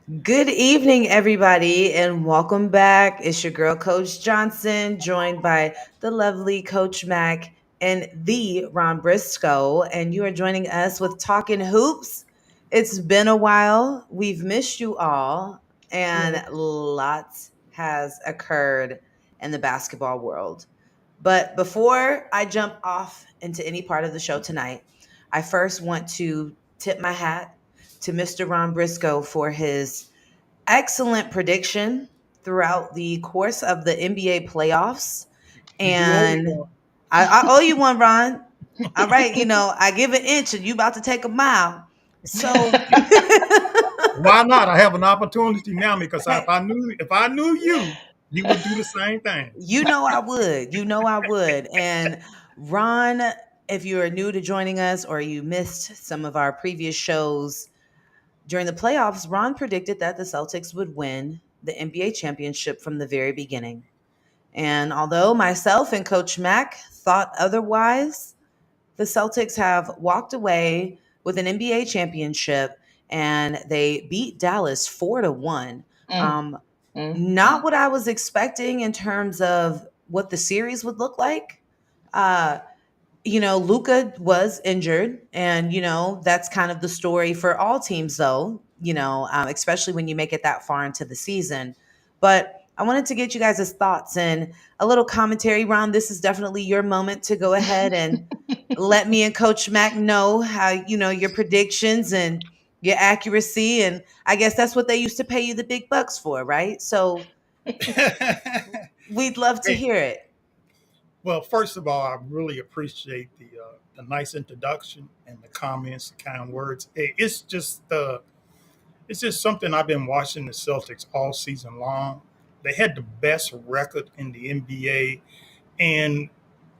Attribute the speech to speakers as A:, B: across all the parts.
A: Good evening, everybody, and welcome back. It's your girl, Coach Johnson, joined by the lovely Coach Mac and the Ron Briscoe. And you are joining us with Talking Hoops. It's been a while. We've missed you all, and
B: Mm.
A: lots has occurred in the basketball world. But before I jump off into any part of the show tonight, I first want to tip my hat to Mr. Ron Briscoe for his excellent prediction throughout the course of the NBA playoffs.
C: You do owe me
A: And
C: one.
A: I owe you one, Ron. All right, I give an inch and you about to take a mile. So
C: Why not? I have an opportunity now because if
A: hey,
C: I knew you, you would do the same thing.
A: you know I would. You know I would. And Ron, if you're new to joining us or you missed some of our previous shows during the playoffs, Ron predicted that the Celtics would win the NBA championship from the very beginning. And although myself and Coach Mack thought otherwise, the Celtics have walked away with an NBA championship and they beat Dallas 4-1.
B: Mm,
A: Um,
B: mm.
A: Not what I was expecting in terms of what the series would look like. Uh, Luca was injured, and that's kind of the story for all teams, though. Especially when you make it that far into the season. But I wanted to get you guys' thoughts and a little commentary. Ron, this is definitely your moment to go ahead and let me and Coach Mac know how your predictions and your accuracy, and I guess that's what they used to pay you the big bucks for, right? So we'd love to
C: Hey,
A: hear it.
C: well, first of all, I really appreciate the nice introduction and the comments, the kind words. It's just something I've been watching the Celtics all season long. They had the best record in the NBA, and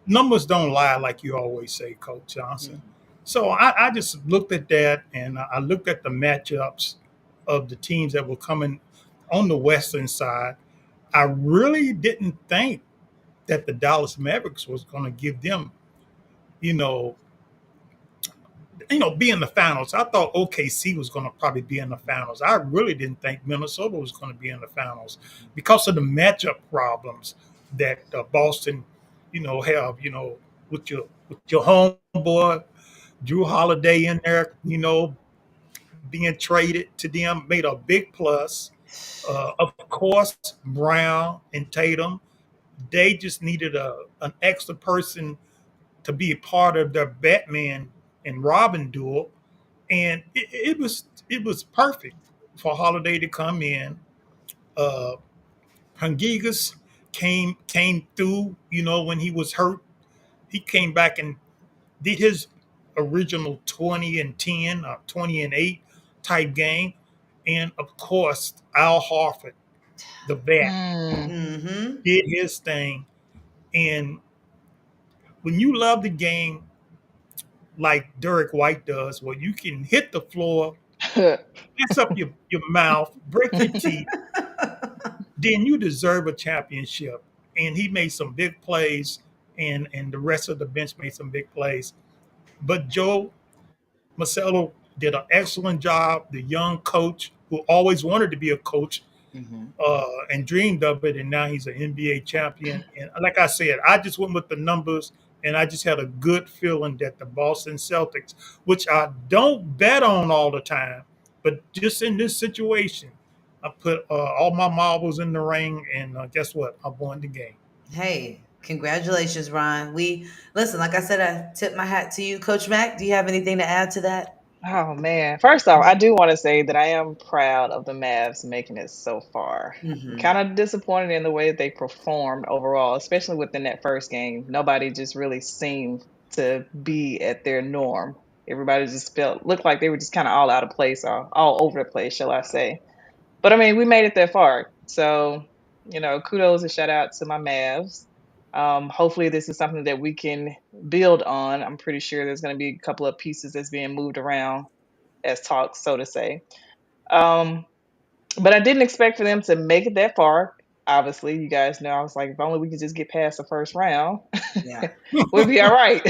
C: numbers don't lie, like you always say, Coach Johnson. So I just looked at that and I looked at the matchups of the teams that were coming on the Western side. I really didn't think that the Dallas Mavericks was going to give them, you know, be in the finals. I thought OKC was going to probably be in the finals. I really didn't think Minnesota was going to be in the finals because of the matchup problems that Boston, have, with your homeboy Drew Holiday in there, being traded to them made a big plus. Of course, Brown and Tatum, they just needed an extra person to be a part of their Batman and Robin duel, and it was perfect for Holiday to come in. Uh, Pangigas came through, when he was hurt. He came back and did his original 20 and 10 or 20 and 8 type game. And of course, Al Horford, the vet,
B: Mm.
A: Mm-hmm.
C: did his thing. And when you love the game like Derek White does, where you can hit the floor, mess up your mouth, break your teeth, then you deserve a championship. And he made some big plays, and the rest of the bench made some big plays. But Joe Marcelo did an excellent job. The young coach who always wanted to be a coach
A: Mm-hmm.
C: and dreamed of it, and now he's an NBA champion. And like I said, I just went with the numbers, and I just had a good feeling that the Boston Celtics, which I don't bet on all the time, but just in this situation, I put all my marbles in the ring, and guess what? I won the game.
A: Hey, congratulations, Ron. We listen, like I said, I tip my hat to you. Coach Mack, do you have anything to add to that?
B: Oh man. First off, I do want to say that I am proud of the Mavs making it so far. I'm
A: Mm-hmm.
B: kind of disappointed in the way that they performed overall, especially within that first game. Nobody just really seemed to be at their norm. Everybody just looked like they were just kind of all out of place, or all over the place, shall I say. But I mean, we made it that far. So, kudos and shout out to my Mavs. Hopefully, this is something that we can build on. I'm pretty sure there's going to be a couple of pieces that's being moved around as talks, so to say. Um, but I didn't expect for them to make it that far. Obviously, you guys know I was like, if only we could just get past the first round,
A: Yeah.
B: we'd be all right.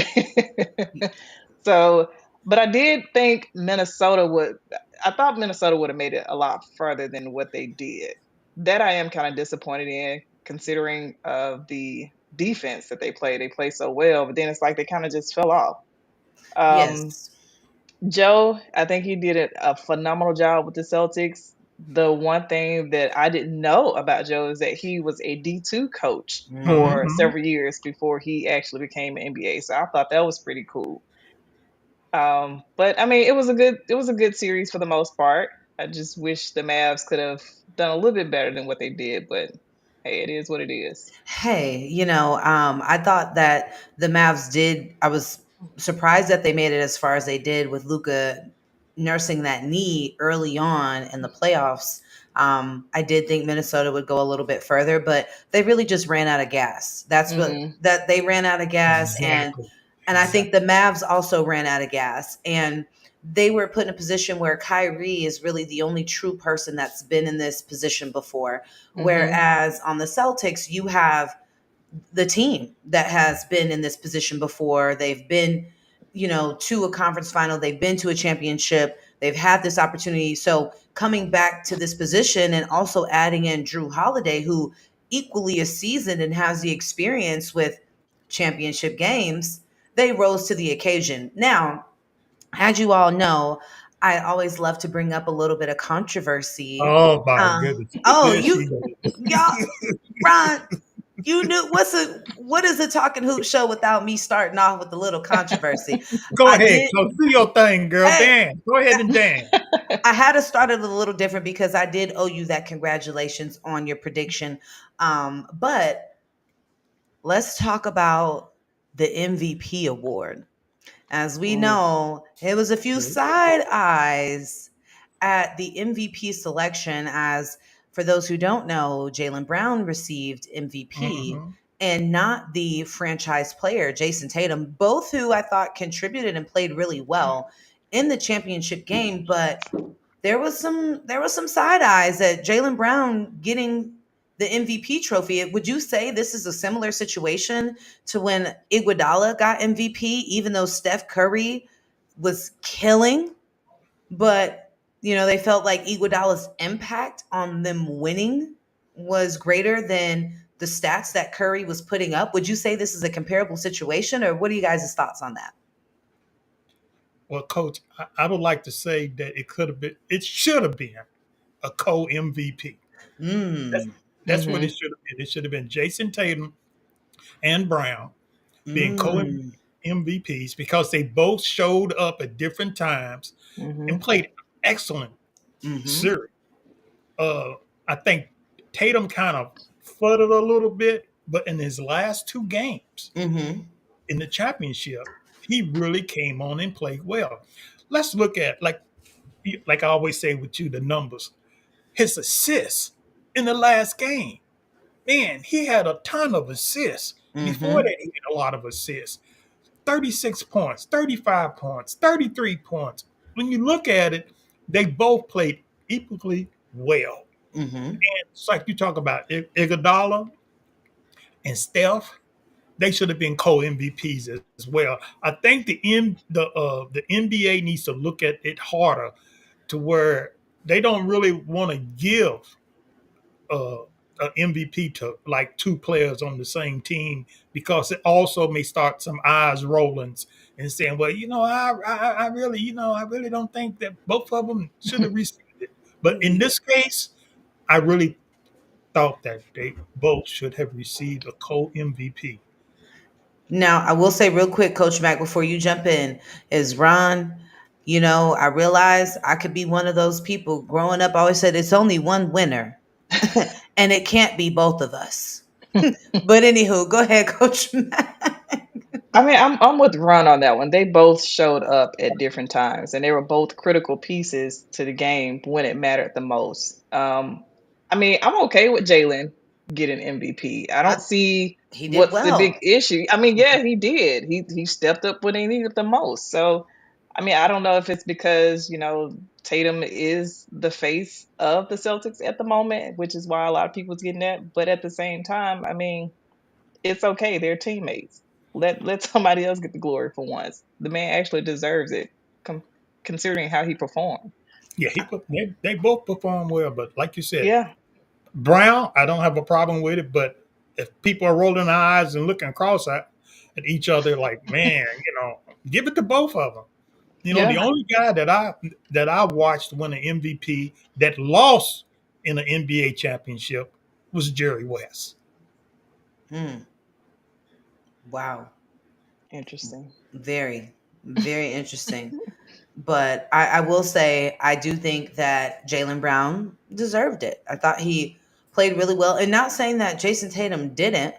B: So, but I did think Minnesota would. I thought Minnesota would have made it a lot further than what they did. That I am kind of disappointed in, considering the defense that they played. They played so well, but then it's like they kind of just fell off. Um,
A: Yes.
B: Joe, I think he did a phenomenal job with the Celtics. The one thing that I didn't know about Joe is that he was a D2 coach for
A: Hmm.
C: Mm-hmm.
B: several years before he actually became an NBA. So I thought that was pretty cool. But I mean, it was a good series for the most part. I just wish the Mavs could have done a little bit better than what they did, but hey, it is what it is.
A: Hey, I thought that the Mavs did. I was surprised that they made it as far as they did with Luca nursing that knee early on in the playoffs. I did think Minnesota would go a little bit further, but they really just ran out of gas. That's what
B: Hmm.
A: that they ran out of gas, and
C: Exactly.
A: I think the
C: Exactly.
A: Mavs also ran out of gas, and they were put in a position where Kyrie is really the only true person that's been in this position before.
B: Hmm.
A: Whereas on the Celtics, you have the team that has been in this position before. They've been, to a conference final, they've been to a championship, they've had this opportunity. So coming back to this position and also adding in Drew Holiday, who equally is seasoned and has the experience with championship games, they rose to the occasion. Now, as you all know, I always love to bring up a little bit of controversy.
C: Oh my
A: Uh,
C: goodness.
A: oh,
C: There
A: you
C: she goes.
A: y'all, Ron, you knew what is a talking hoop show without me starting off with a little controversy?
C: Go
A: I
C: ahead,
A: did.
C: coach. Do your thing, girl.
A: Hey,
C: Dance. Go ahead and dance.
A: I had to start it a little different because I did owe you that congratulations on your prediction. But let's talk about the MVP award. As we
B: Ooh.
A: know, it was a few side eyes at the MVP selection. As for those who don't know, Jalen Brown received MVP
C: Mm-hmm.
A: and not the franchise player, Jason Tatum, both who I thought contributed and played really well in the championship game. But there was some side eyes at Jalen Brown getting the MVP trophy. Would you say this is a similar situation to when Iguodala got MVP, even though Steph Curry was killing, but they felt like Iguodala's impact on them winning was greater than the stats that Curry was putting up? Would you say this is a comparable situation, or what are you guys' thoughts on that?
C: Well, coach, I would like to say that it should have been a co MVP. That's
A: Mm.
C: that's what it
B: Hmm.
C: should have been. It should have been Jason Tatum and Brown being co
A: Mm.
C: MVPs because they both showed up at different times and
B: Hmm.
C: played excellent
A: Mm-hmm.
C: series. Uh, I think Tatum kind of fluttered a little bit, but in his last two games
A: Mm-hmm.
C: in the championship, he really came on and played well. Let's look at like I always say with you, the numbers. His assists in the last game. Man, he had a ton of assists. Before
A: Mm-hmm.
C: that, he had a lot of assists. 36 points, 35 points, 33 points. When you look at it, they both played equally well.
A: Mm-hmm.
C: It's like you talk about Iguodala and Steph. They should have been co-MVPs as well. I think the NBA needs to look at it harder to where they don't really want to give uh, an MVP to like two players on the same team because it also may start some eyes rolling and saying, well, I really, I really don't think that both of them should have received it. But in this case, I really thought that they both should have received a co MVP.
A: Now, I will say real quick, Coach Mac, before you jump in, is Ron, I realize I could be one of those people. Growing up, I always said it's only one winner, and it can't be both of us. But anywho, go ahead, Coach Mac.
B: I mean, I'm with Ron on that one. They both showed up at different times, and they were both critical pieces to the game when it mattered the most. I mean, I'm okay with Jalen getting MVP. I
A: I,
B: don't see
A: he did
B: what's the big
A: well.
B: issue. I mean, yeah, he did. He stepped up when he needed the most. So, I mean, I don't know if it's because Tatum is the face of the Celtics at the moment, which is why a lot of people's getting that. But at the same time, I mean, it's okay. They're teammates. Let somebody else get the glory for once. The man actually deserves it, considering how he performed.
C: Yeah, they both perform well, but like you said,
B: Yeah.
C: Brown, I don't have a problem with it, but if people are rolling their eyes and looking cross at each other, like, man, give it to both of them. The
B: Yeah.
C: only guy that I watched win an MVP that lost in an NBA championship was Jerry West.
A: Hmm. Wow.
B: Interesting.
A: Very, very interesting. But I will say, I do think that Jalen Brown deserved it. I thought he played really well. And not saying that Jason Tatum didn't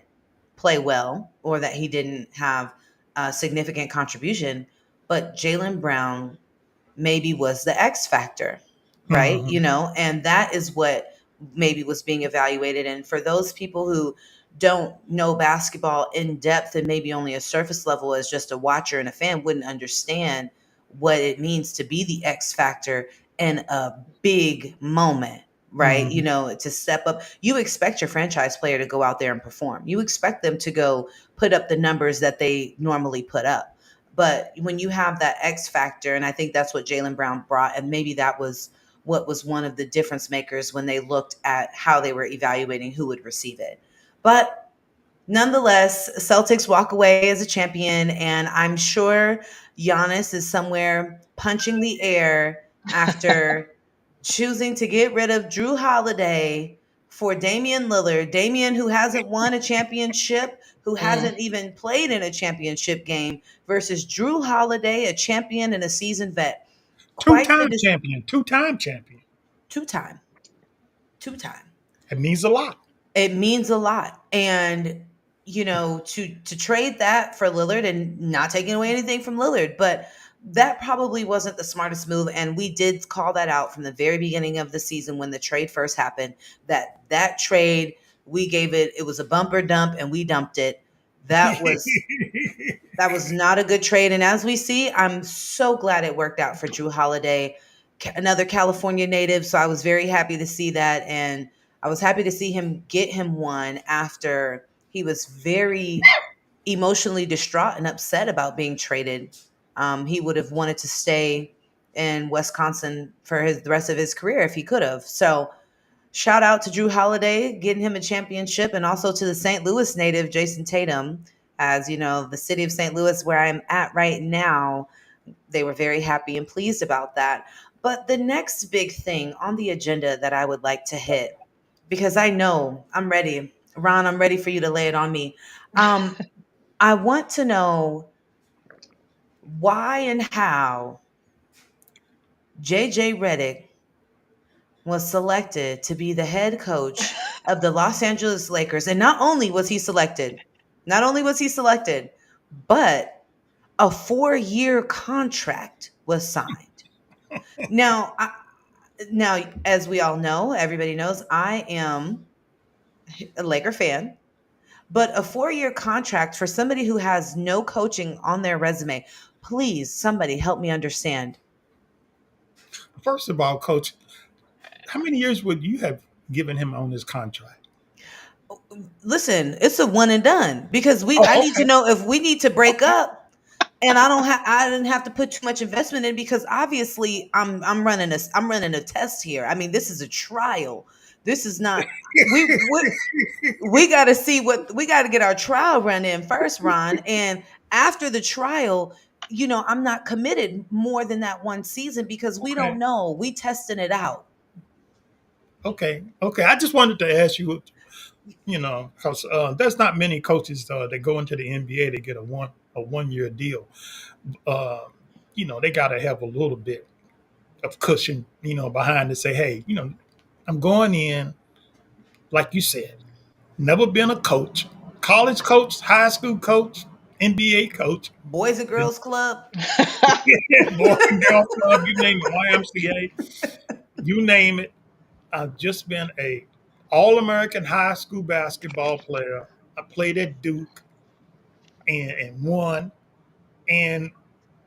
A: play well or that he didn't have a significant contribution, but Jalen Brown maybe was the X factor, right?
C: Mhm.
A: And that is what maybe was being evaluated. And for those people who don't know basketball in depth and maybe only a surface level as just a watcher and a fan wouldn't understand what it means to be the X factor in a big moment. Right.
C: Mhm.
A: To step up, you expect your franchise player to go out there and perform. You expect them to go put up the numbers that they normally put up. But when you have that X factor, and I think that's what Jalen Brown brought, and maybe that was what was one of the difference makers when they looked at how they were evaluating who would receive it. But nonetheless, Celtics walk away as a champion, and I'm sure Giannis is somewhere punching the air after choosing to get rid of Drew Holiday for Damian Lillard. Damian, who hasn't won a championship, who
B: Mm.
A: hasn't even played in a championship game, versus Drew Holiday, a champion and a seasoned vet. Quite the
C: Two-time champion, two-time champion.
A: two time, two time.
C: It means a lot.
A: It means a lot. And to trade that for Lillard, and not taking away anything from Lillard, but that probably wasn't the smartest move, and we did call that out from the very beginning of the season when the trade first happened, that trade, we gave it was a bumper dump and we dumped it. That was that was not a good trade. And as we see, I'm so glad it worked out for Drew Holiday, another California native. So I was very happy to see that. And I was happy to see him get him one after he was very emotionally distraught and upset about being traded. He would have wanted to stay in Wisconsin for the rest of his career if he could have. So shout out to Drew Holiday getting him a championship, and also to the St. Louis native Jason Tatum. As you know, the city of St. Louis, where I'm at right now, they were very happy and pleased about that. But the next big thing on the agenda that I would like to hit, because I know I'm ready, Ron, I'm ready for you to lay it on me. Um, I want to know why and how JJ Redick was selected to be the head coach of the Los Angeles Lakers. And not only was he selected, but a 4-year contract was signed. Now, now, as we all know, everybody knows, I am a Laker fan. But a 4-year contract for somebody who has no coaching on their resume, please, somebody help me understand.
C: First of all, Coach, how many years would you have given him on his contract?
A: Listen, it's a one and done, because I
C: Oh,
A: need to
C: okay,
A: know if we need to break
C: okay,
A: up, and I didn't have to put too much investment in, because obviously I'm running a test here. I mean, this is a trial. This is not we got to see what we got to get our trial run in first, Ron, and after the trial, I'm not committed more than that one season, because we don't
C: okay,
A: know. We testing it out.
C: okay. I just wanted to ask you, because there's not many coaches that go into the NBA to get a 1-year deal. Uh, they got to have a little bit of cushion, behind to say, hey, I'm going in, like you said, never been a coach, college coach, high school coach, NBA coach,
A: Boys and
C: been
A: Girls Club.
C: Boy and Girl Club, you name it, YMCA, you name it. I've just been a All-American high school basketball player. I played at Duke and won, and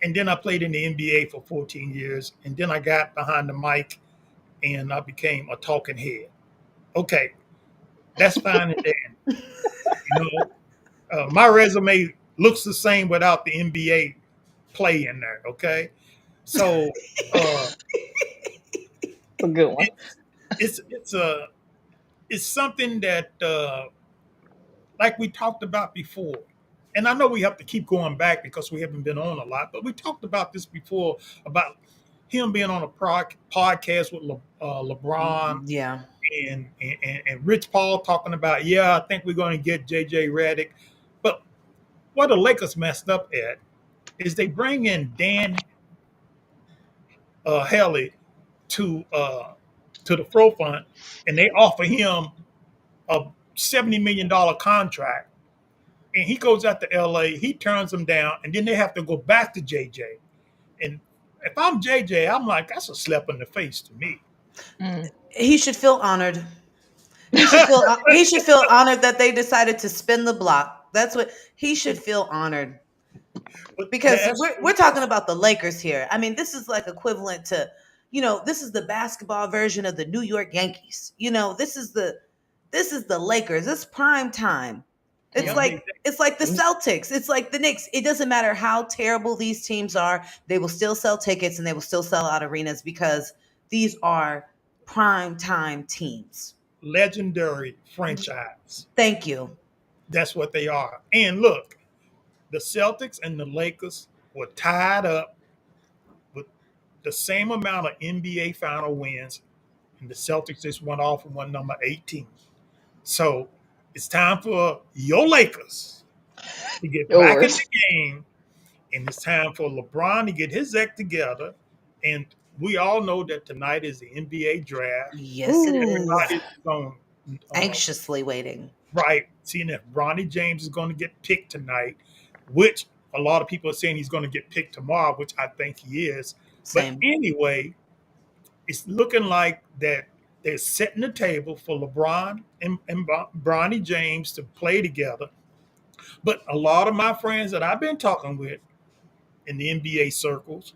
C: and then I played in the NBA for 14 years, and then I got behind the mic and I became a talking head. Okay, that's fine and then. You know, my resume looks the same without the NBA play in there. Okay, so uh,
B: a good one.
C: It's it's it's something that like we talked about before. And I know we have to keep going back because we haven't been on a lot, but we talked about this before about him being on a podcast with LeBron
A: Yeah.
C: and Rich Paul talking about, yeah, I think we're going to get JJ Redick. But what the Lakers messed up at is they bring in Dan Helly to the forefront, and they offer him a $70 million contract, and he goes out to LA. He turns them down, and then they have to go back to JJ. And if I'm JJ, I'm like, that's a slap in the face to me.
B: Mm.
A: He should feel honored. He should feel honored that they decided to spin the block. That's what he should feel honored,
C: But
A: because
C: that's
A: we're talking about the Lakers here. I mean, this is like equivalent to, this is the basketball version of the New York Yankees. This is the Lakers. It's prime time. It's
C: yeah,
B: Mm.
A: like it's like the Celtics. It's like the Knicks. It doesn't matter how terrible these teams are. They will still sell tickets and they will still sell out arenas because these are prime time teams.
C: legendary franchise.
A: Thank you.
C: That's what they are. And look, the Celtics and the Lakers were tied up with the same amount of NBA final wins, and the Celtics just went off and won number 18. So it's time for your Lakers to get back in
B: Yours.
C: the game, and it's time for LeBron to get his act together. And we all know that tonight is the NBA draft.
A: Yes, it
B: Ooh.
A: is.
C: Everybody's going
A: Anxiously waiting.
C: right, seeing if Bronny James is going to get picked tonight, which a lot of people are saying he's going to get picked tomorrow, which I think he is. But
A: Same.
C: anyway, it's looking like that they're setting the table for LeBron and Bronny James to play together. But a lot of my friends that I've been talking with in the NBA circles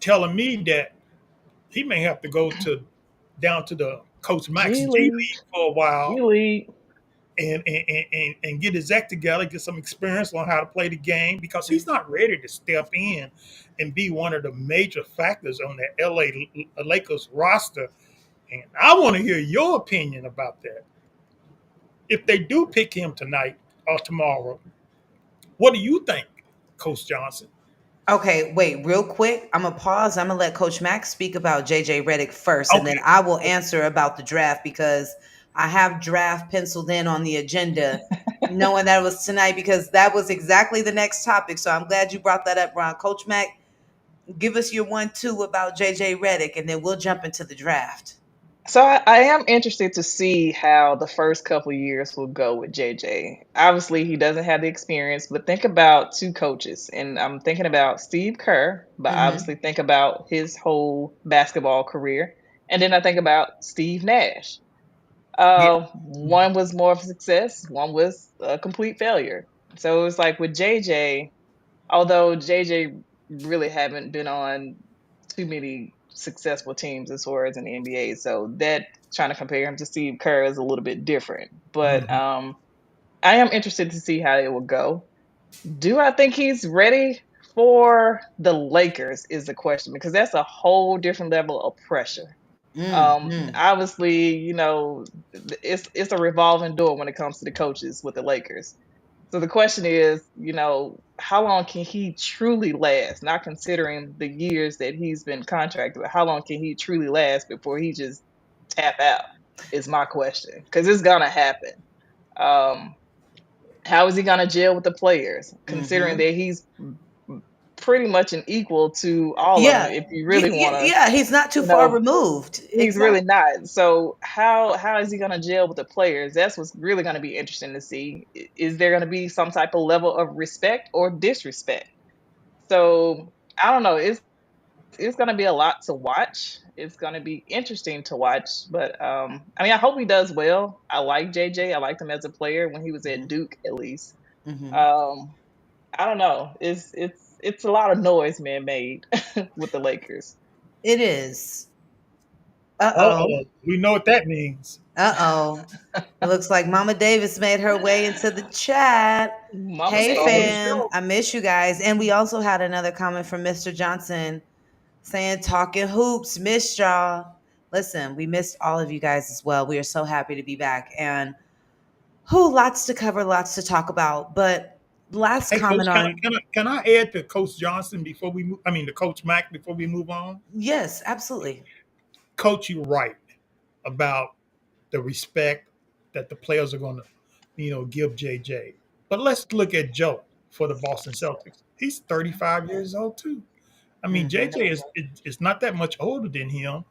C: telling me that he may have to go to down to the Coach Max
B: G
C: G
B: League.
C: League for a
B: G
C: while
B: League.
C: and get his act together, get some experience on how to play the game because he's not ready to step in and be one of the major factors on the LA Lakers roster. And I want to hear your opinion about that. If they do pick him tonight or tomorrow, what do you think, Coach Johnson?
A: Okay, wait, real quick. I'm gonna pause. I'm gonna let Coach Max speak about JJ Redick first, and then
C: Okay.
A: I will answer about the draft because I have draft penciled in on the agenda, knowing that it was tonight because that was exactly the next topic. So I'm glad you brought that up, Ron. Coach Mac, give us your 1-2 about JJ Redick, and then we'll jump into the draft.
B: So I am interested to see how the first couple of years will go with JJ. Obviously, he doesn't have the experience, but think about two coaches, and I'm thinking about Steve Kerr, but
A: Mm-hmm.
B: obviously think about his whole basketball career, and then I think about Steve Nash.
C: Yeah.
B: One was more of a success, one was a complete failure. So it was like with JJ, although JJ really haven't been on too many successful teams as far as in the NBA, so that trying to compare him to Steve Kerr is a little bit different. But
C: Mhm.
B: I am interested to see how it will go. Do I think he's ready for the Lakers is the question because that's a whole different level of pressure.
A: Mm-hmm.
B: Obviously, it's a revolving door when it comes to the coaches with the Lakers. So the question is, how long can he truly last? Not considering the years that he's been contracted, but how long can he truly last before he just tap out? Is my question because it's gonna happen. Um, how is he gonna gel with the players? Considering
A: Mm-hmm.
B: that he's pretty much an equal to all of them.
A: Yeah.
B: If you
A: Yeah,
B: really
A: yeah,
B: want to,
A: yeah, he's not too
B: you
A: far
B: know,
A: removed.
B: he's really
A: Exactly.
B: not. So how is he going to gel with the players? That's what's really going to be interesting to see. Is there going to be some type of level of respect or disrespect? So I don't know. It's going to be a lot to watch. It's going to be interesting to watch. But I mean, I hope he does well. I like JJ. I liked him as a player when he was at
A: Mm-hmm.
B: Duke, at least.
A: Mm-hmm.
B: Um, I don't know. It's a lot of noise man made with the Lakers.
A: It is. Uh-oh.
C: Uh-oh. We know what that means.
A: Uh-oh. It looks like Mama Davis made her way into the chat.
B: Mama
A: Hey,
C: Start of the
B: Davis.
A: fam.
C: show.
A: I miss you guys. And we also had another comment from Mr. Johnson saying, talking hoops, miss y'all. listen, we missed all of you guys as well. We are so happy to be back. And who lots to cover, lots to talk about. But last
C: Hey, Coach,
A: comment on
C: can I add to Coach Johnson before we move? I mean, to Coach Mack before we move on.
A: yes, absolutely.
C: Coach, you're right about the respect that the players are going to, give JJ. But let's look at Joe for the Boston Celtics. He's 35 years old too. I mean,
A: Hmm.
C: JJ is not that much older than him,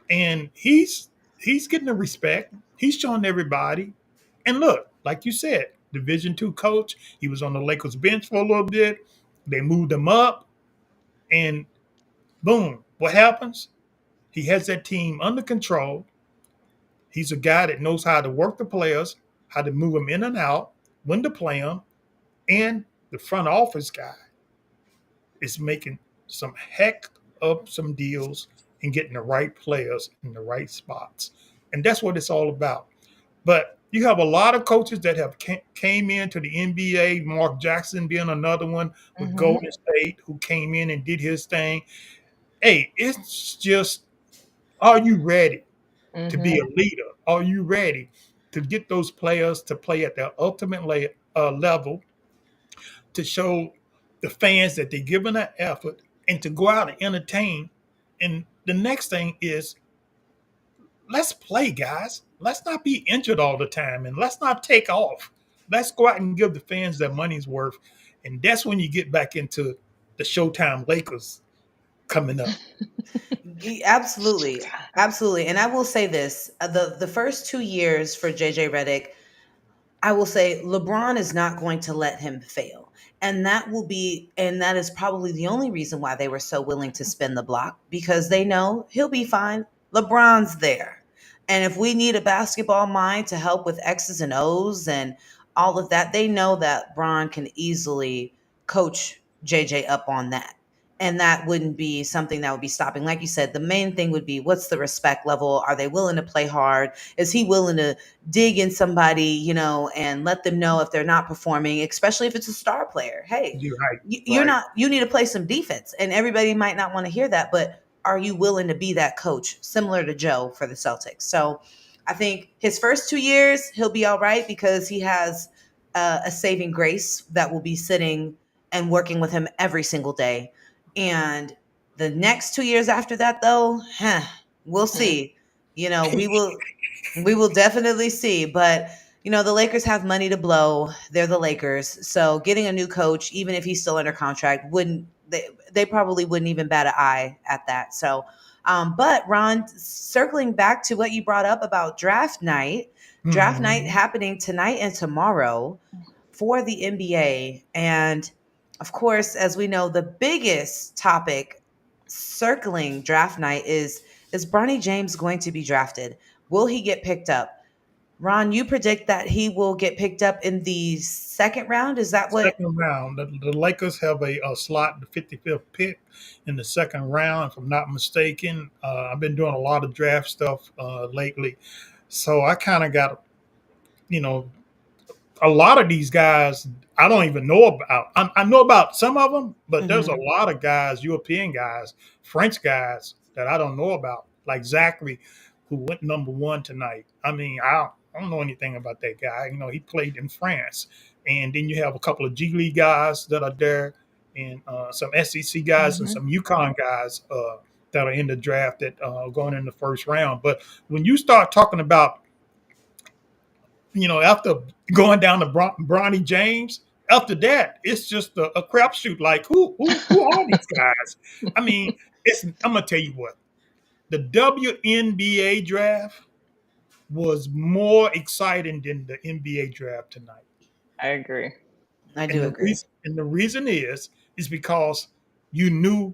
C: and he's getting the respect. He's showing everybody. And look, like you said, Division II coach. He was on the Lakers bench for a little bit. They moved him up, and boom, what happens? He has that team under control. He's a guy that knows how to work the players, how to move them in and out, when to play them, and the front office guy is making some heck of some deals and getting the right players in the right spots. And that's what it's all about. But you have a lot of coaches that have came into the NBA, Mark Jackson being another one with
B: Mhm.
C: Golden State, who came in and did his thing. Hey, it's just, are you ready to be
B: Mhm.
C: a leader? Are you ready to get those players to play at their ultimate level, to show the fans that they're giving an effort and to go out and entertain? And the next thing is, let's play, guys. Let's not be injured all the time and let's not take off. Let's go out and give the fans their money's worth. And that's when you get back into the Showtime Lakers coming up.
A: Absolutely. Absolutely. And I will say this, the first 2 years for JJ Redick, I will say LeBron is not going to let him fail. And that is probably the only reason why they were so willing to spin the block, because they know he'll be fine. LeBron's there. And if we need a basketball mind to help with X's and O's and all of that, they know that Bron can easily coach JJ up on that. And that wouldn't be something that would be stopping. Like you said, the main thing would be, what's the respect level? Are they willing to play hard? Is he willing to dig in somebody, and let them know if they're not performing, especially if it's a star player? Hey,
C: You're right,
A: you're
C: right.
A: not, you need to play some defense. And everybody might not want to hear that, but are you willing to be that coach, similar to Joe for the Celtics? So I think his first 2 years, he'll be all right because he has a saving grace that will be sitting and working with him every single day. And the next 2 years after that, though, we'll
B: Mhm.
A: see. We will definitely see. But the Lakers have money to blow. They're the Lakers. So getting a new coach, even if he's still under contract, wouldn't they probably wouldn't even bat an eye at that. So but Ron, circling back to what you brought up about draft night
C: Mhm.
A: happening tonight and tomorrow for the NBA. And of course, as we know, the biggest topic circling draft night is Bronny James going to be drafted? Will he get picked up? Ron, you predict that he will get picked up in the second round. Is that what?
C: Second round. The Lakers have a slot, the 55th pick in the second round, if I'm not mistaken. I've been doing a lot of draft stuff lately. So I kind of got, you know, a lot of these guys I don't even know about. I know about some of them, but there's a
A: Mhm.
C: lot of guys, European guys, French guys that I don't know about, like Zachary, who went number 1 tonight. I mean, I don't know anything about that guy. He played in France, and then you have a couple of G League guys that are there, and some SEC guys and
B: Mhm.
C: some UConn guys that are in the draft that are going in the first round. But when you start talking about after going down to Bronny James, after that, it's just a crapshoot. Like who are these guys? I mean, I'm gonna tell you what, the WNBA draft was more exciting than the NBA draft tonight,
B: I agree.
A: I
C: and
A: do
C: the
A: agree.
C: reason is because you knew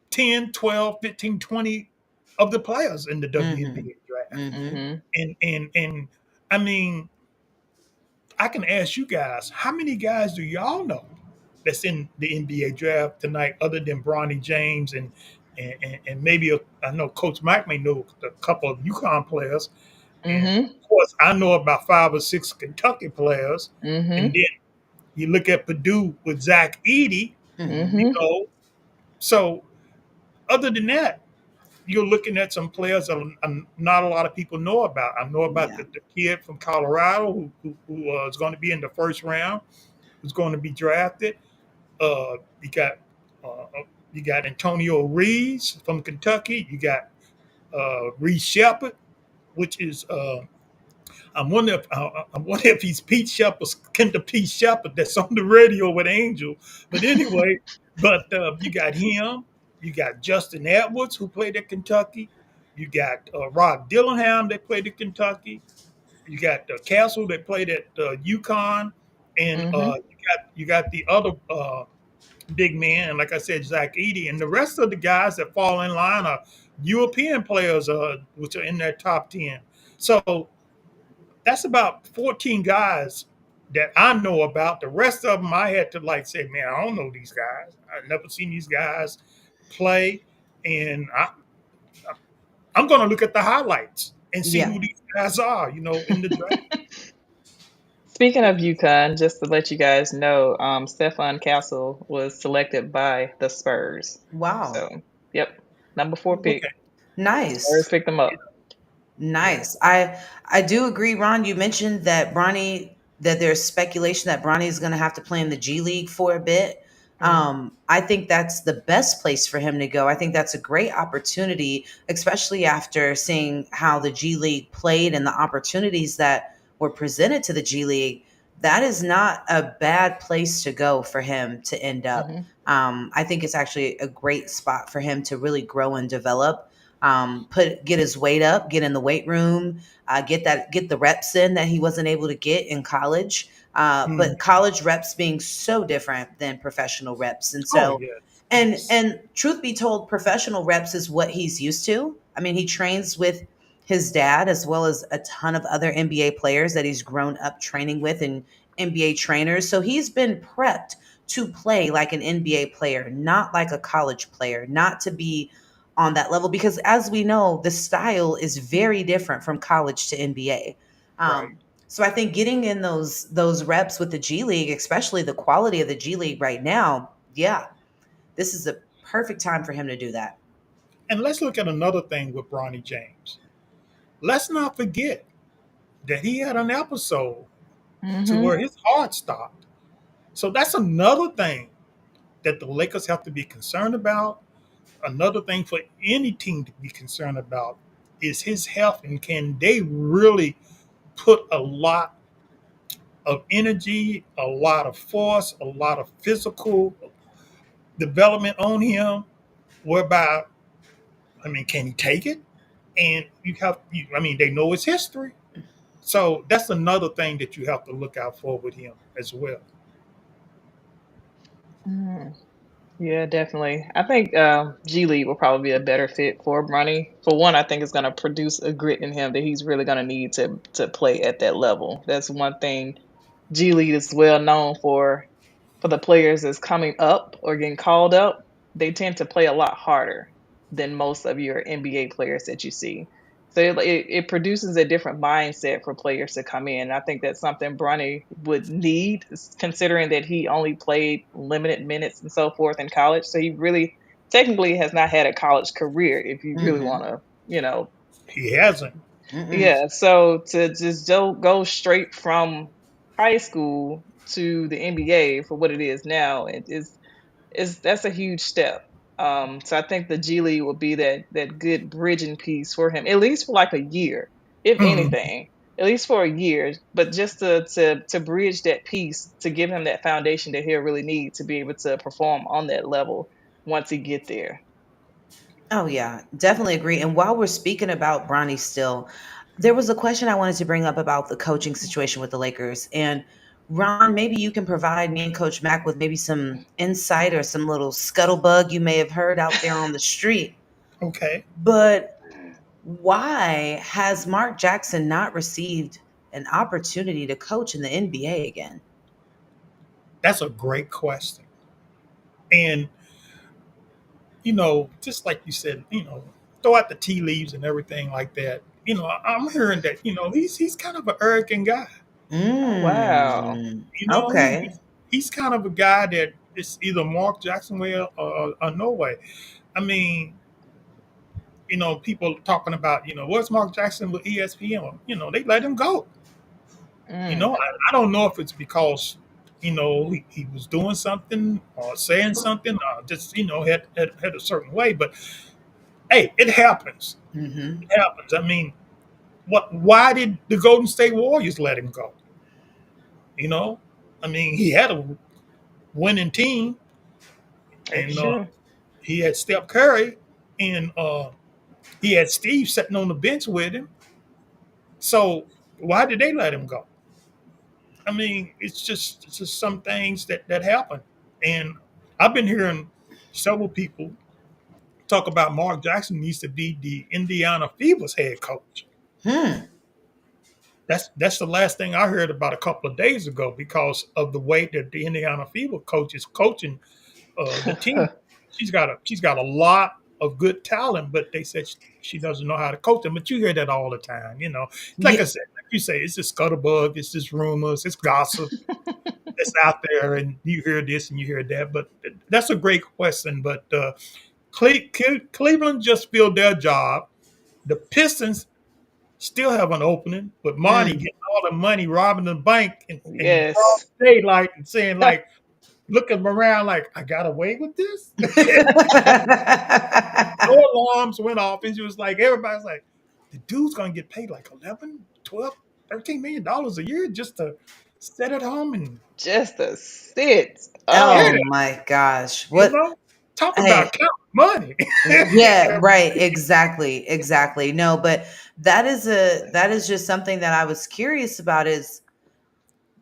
C: 10, 12, 15, 20 of the players in the
A: Mhm.
C: WNBA draft,
A: Mhm.
B: Mhm.
C: and I mean, I can ask you guys, how many guys do y'all know that's in the NBA draft tonight, other than Bronny James and maybe I know Coach Mike may know a couple of UConn players, and
B: Mhm.
C: of course I know about 5 or 6 Kentucky players, and
B: Mhm.
C: then you look at Purdue with Zach Edey,
A: Mhm.
C: you
B: Mhm.
C: know. So other than that, you're looking at some players that not a lot of people know about. I know about
A: Yeah.
C: the kid from Colorado who is going to be in the first round, who's going to be drafted. You got uh, you got Antonio Reeves from Kentucky. You got Reed Shepard, which is I'm wondering if he's Pete Shepard's Kendall Pete Shepard that's on the radio with Angel. But anyway, but you got him. You got Justin Edwards who played at Kentucky. You got Rod Dillingham that played at Kentucky. You got Castle that played at UConn, and
B: Mm-hmm.
C: you got the other big man, and like I said, Zach Eady, and the rest of the guys that fall in line are European players, which are in their top 10. So that's about 14 guys that I know about. The rest of them, I had to like say, man, I don't know these guys. I've never seen these guys play, and I'm going to look at the highlights and see
A: Yeah.
C: who these guys are. In the draft.
B: Speaking of UConn, just to let you guys know, Stefan Castle was selected by the Spurs.
A: Wow.
B: So, yep, number 4 pick.
C: Okay.
B: Spurs
A: Nice.
B: picked him up. Yeah.
A: Nice. I do agree, Ron. You mentioned that that there's speculation that Bronny is going to have to play in the G League for a bit.
C: Mhm.
A: I think that's the best place for him to go. I think that's a great opportunity, especially after seeing how the G League played and the opportunities that were presented to the G League. That is not a bad place to go for him to end up.
B: Hmm.
A: I think it's actually a great spot for him to really grow and develop, get his weight up, get in the weight room, get the reps in that he wasn't able to get in college.
C: Mhm.
A: But college reps being so different than professional reps, and
C: Oh
A: so
C: yes,
A: and
C: yes.
A: and truth be told, professional reps is what he's used to. I mean, he trains with his dad as well as a ton of other NBA players that he's grown up training with and NBA trainers. So he's been prepped to play like an NBA player, not like a college player, not to be on that level because as we know, the style is very different from college to NBA.
C: Right.
A: So I think getting in those reps with the G League, especially the quality of the G League right now, yeah, this is a perfect time for him to do that.
C: And let's look at another thing with Bronny James. Let's not forget that he had an episode to
B: Hmm.
C: where his heart stopped. So that's another thing that the Lakers have to be concerned about. Another thing for any team to be concerned about is his health, and can they really put a lot of energy, a lot of force, a lot of physical development on him, whereby, I mean, can he take it? And I mean, they know his history. So that's another thing that you have to look out for with him as well.
B: Mm. Yeah, definitely. I think G League will probably be a better fit for Bronny. For one, I think it's going to produce a grit in him that he's really going to need to play at that level. That's one thing G League is well known for the players that's coming up or getting called up, they tend to play a lot harder than most of your NBA players that you see. So it produces a different mindset for players to come in. I think that's something Bronny would need, considering that he only played limited minutes and so forth in college. So he really technically has not had a college career, if you really
A: Mm-hmm.
B: want to, you know,
C: He hasn't.
A: Mm-mm.
B: yeah, so to just go straight from high school to the NBA for what it is now, is that's a huge step. So I think the G League will be that good bridging piece for him, at least for like a year, if
C: Mhm.
B: anything, at least for a year. But just to bridge that piece to give him that foundation that he'll really need to be able to perform on that level once he get there.
A: Oh yeah, definitely agree. And while we're speaking about Bronny still, there was a question I wanted to bring up about the coaching situation with the Lakers. And Ron, maybe you can provide me and Coach Mac with maybe some insight or some little scuttlebug you may have heard out there on the street.
C: Okay.
A: But why has Mark Jackson not received an opportunity to coach in the NBA again?
C: That's a great question. And, just like you said, throw out the tea leaves and everything like that. I'm hearing that, he's kind of an arrogant guy.
B: Oh wow.
A: Okay.
C: He's kind of a guy that it's either Mark Jackson way or no way. I mean, people talking about, where's Mark Jackson with ESPN? They let him go.
B: Mm.
C: I don't know if it's because, he was doing something or saying something, or just, had a certain way. But hey, it happens.
A: Hmm.
C: It happens. I mean, why did the Golden State Warriors let him go? You know, I mean, he had a winning team,
B: That's
C: and
B: true.
C: he had Steph Curry, and he had Steve sitting on the bench with him. So why did they let him go? I mean, it's just some things that happen, and I've been hearing several people talk about Mark Jackson needs to be the Indiana Fever's head coach.
A: Hmm.
C: That's the last thing I heard about a couple of days ago because of the way that the Indiana Fever coach is coaching the team. She's got a lot of good talent, but they said she doesn't know how to coach them. But you hear that all the time. Like I
A: Yeah.
C: said, like you say, it's just scuttlebutt, it's just rumors, it's gossip that's out there, and you hear this and you hear that. But that's a great question. But Cleveland just filled their job. The Pistons still have an opening, with Monty
A: Mm.
C: getting all the money, robbing the bank, and broad
B: Yes.
C: daylight, and saying like, looking around like, I got away with this. No alarms went off, and she was like, everybody's like, the dude's gonna get paid like 11, 12, $13 million a year just to sit at home and
B: Just a sit.
C: yeah,
A: Oh
B: Oh,
A: my gosh.
C: you
A: What?
C: know, talk about
A: Hey,
C: counting money.
A: yeah, right. Exactly. Exactly. No, but that is just something that I was curious about is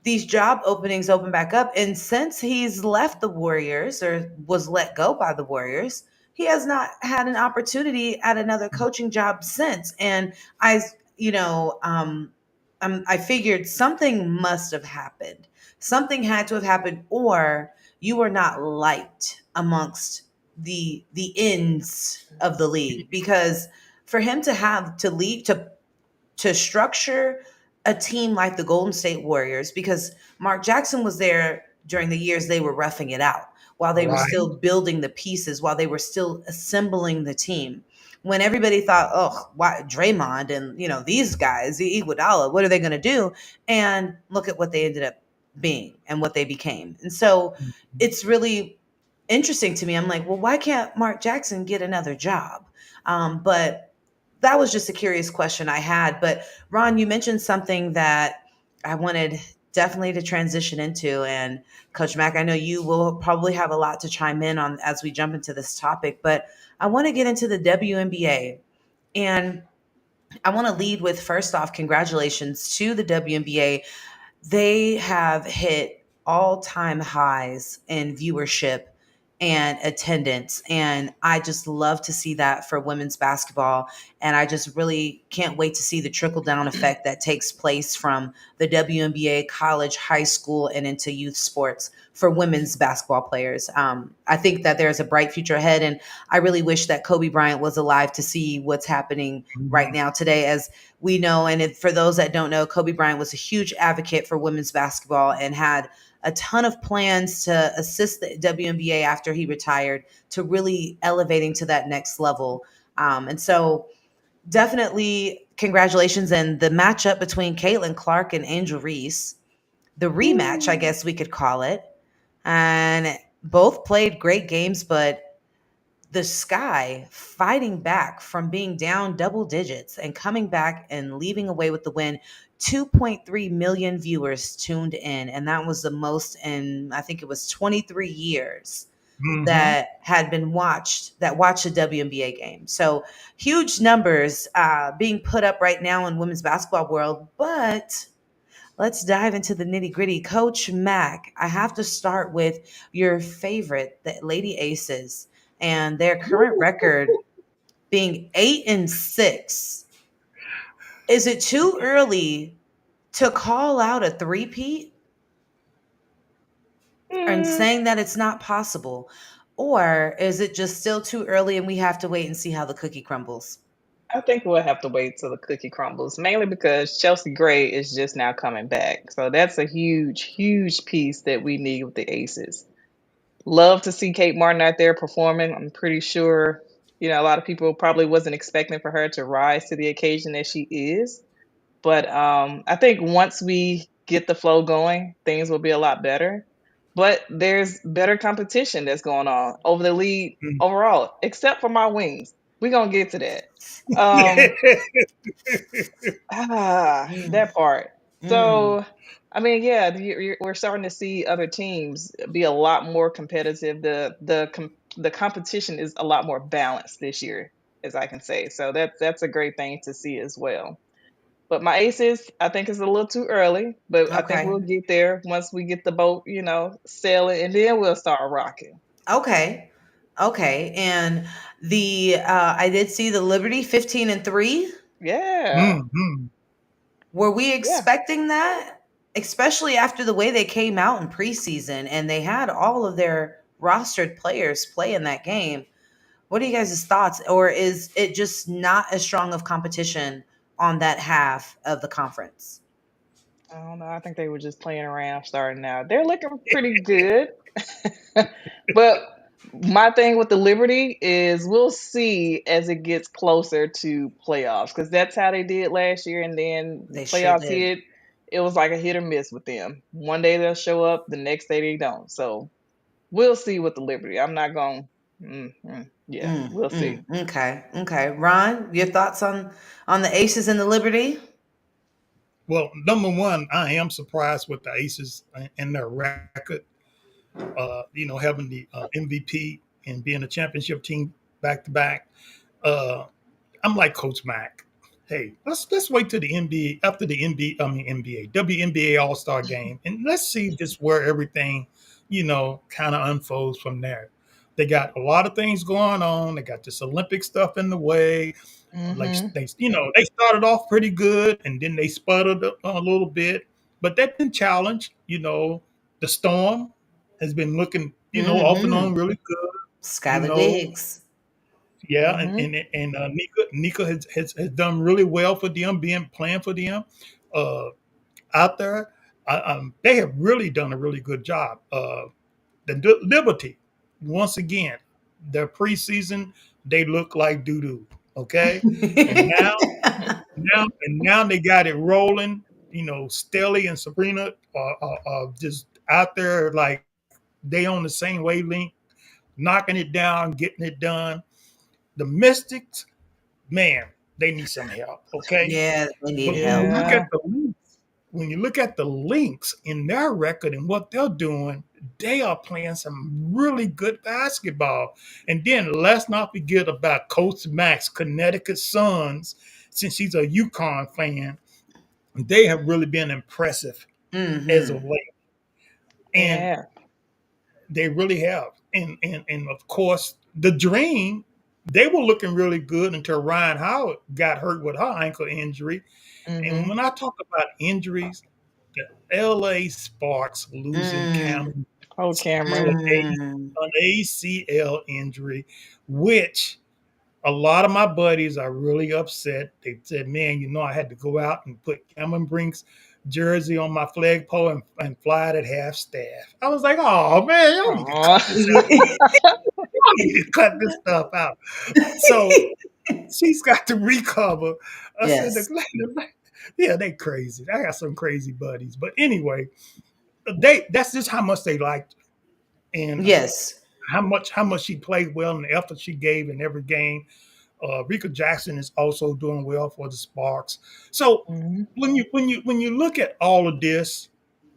A: these job openings open back up. And since he's left the Warriors or was let go by the Warriors, he has not had an opportunity at another coaching job since. And I, you know, I figured something must have happened. Something had to have happened, or you were not liked amongst the ends of the league because for him to have to leave to structure a team like the Golden State Warriors because Mark Jackson was there during the years they were roughing it out, while they were
C: Right.
A: still building the pieces, while they were still assembling the team. When everybody thought, oh, why Draymond and these guys, the Iguodala, what are they going to do? And look at what they ended up being and what they became. And so it's really interesting to me. I'm like, well, why can't Mark Jackson get another job? But that was just a curious question I had. But Ron, you mentioned something that I wanted definitely to transition into. And Coach Mack, I know you will probably have a lot to chime in on as we jump into this topic, but I want to get into the WNBA. And I want to lead with first off, congratulations to the WNBA. They have hit all-time highs in viewership and attendance, and I just love to see that for women's basketball. And I just really can't wait to see the trickle down effect that takes place from the WNBA, college, high school, and into youth sports for women's basketball players. I think that there's a bright future ahead, and I really wish that Kobe Bryant was alive to see what's happening right
C: Mhm.
A: now today. As we know, and for those that don't know, Kobe Bryant was a huge advocate for women's basketball and had a ton of plans to assist the WNBA after he retired to really elevating to that next level. And so, definitely congratulations. And the matchup between Caitlin Clark and Angel Reese, the rematch, I
B: ooh,
A: guess we could call it. And both played great games, but the Sky fighting back from being down double digits and coming back and leaving away with the win. 2.3 million viewers tuned in, and that was the most in, I think it was 23 years
C: Mhm.
A: that had been that watched a WNBA game. So huge numbers being put up right now in women's basketball world. But let's dive into the nitty gritty. Coach Mack, I have to start with your favorite, the Lady Aces, and their current record being 8-6. Is it too early to call out a three-peat and
B: mm,
A: saying that it's not possible? Or is it just still too early and we have to wait and see how the cookie crumbles?
B: I think we'll have to wait till the cookie crumbles, mainly because Chelsea Gray is just now coming back. So that's a huge, huge piece that we need with the Aces. Love to see Kate Martin out there performing. I'm pretty sure. A lot of people probably wasn't expecting for her to rise to the occasion that she is. But I think once we get the flow going, things will be a lot better. But there's better competition that's going on over the lead
C: Mm.
B: overall, except for my wings. We're going to get to that. Um,
A: Mm,
B: that part.
A: mm.
B: So, I mean, yeah, we're starting to see other teams be a lot more competitive. The competition is a lot more balanced this year, as I can say. So that's a great thing to see as well. But my aces, I think it's a little too early, but I think
A: Okay.
B: we'll get there once we get the boat, sailing, and then we'll start rocking.
A: Okay. Okay. And the I did see the Liberty 15-3.
B: Yeah,
C: Mhm.
A: Were we
B: yeah.
A: expecting that? Especially after the way they came out in preseason and they had all of their rostered players play in that game. What are you guys' thoughts? Or is it just not as strong of competition on that half of the conference?
B: I don't know. I think they were just playing around starting out. They're looking pretty good. But my thing with the Liberty is we'll see as it gets closer to playoffs because that's how they did last year. And then the
A: They sure
B: playoffs
A: did.
B: hit, it was like a hit or miss with them. One day they'll show up, the next day they don't. So we'll see with the Liberty. I'm not going. Yeah, we'll see.
A: Okay. Okay. Ron, your thoughts on the Aces and the Liberty?
C: Well, number one, I am surprised with the Aces and their record. Having the MVP and being a championship team back to back. Uh, I'm like Coach Mac. Hey, let's wait till the NBA after the NBA, I mean NBA, WNBA All Star game, and let's see just where everything, kind of unfolds from there. They got a lot of things going on. They got this Olympic stuff in the way. Like
B: Hmm.
C: they started off pretty good, and then they sputtered a little bit, but they've been challenged. The Storm has been looking, off and
A: Mm-hmm.
C: on really good. You
A: Skylar
C: know,
A: Diggs.
C: yeah,
B: Hmm.
C: Nika has done really well for them, being playing for them uh, out there. They have really done a really good job. The Liberty, once again, their preseason they look like doo doo. Okay, and now they got it rolling. Stelly and Sabrina are just out there like they on the same wavelength, knocking it down, getting it done. The Mystics, man, they need some help. Okay,
A: Yeah, they need
C: but when you
A: help.
C: look at
B: Yeah.
C: the Lynx, in their record and what they're doing, they are playing some really good basketball. And then let's not forget about Coach Max, Connecticut Suns, since he's a UConn fan. They have really been impressive as of
A: Mm-hmm.
C: late. And
B: Yeah.
C: they really have. And of course, the Dream, they were looking really good until Ryan Howard got hurt with her ankle injury. And
B: Hmm.
C: when I talk about injuries, the LA Sparks losing
A: Mm,
C: Cameron
B: Oh,
C: to
B: Cameron.
A: mm.
C: an ACL injury, which a lot of my buddies are really upset. They said, man, I had to go out and put Cameron Brink's jersey on my flagpole and fly it at half staff. I was like, oh, man, y'all need to cut
B: Aw.
C: this out. Y'all need to cut this stuff out. So she's got to recover. I said,
A: Yes.
C: yeah, they crazy. I got some crazy buddies. But anyway, that's just how much they liked and
A: Yes.
C: how much she played well and the effort she gave in every game. Rika Jackson is also doing well for the Sparks. So
B: Mhm.
C: when you look at all of this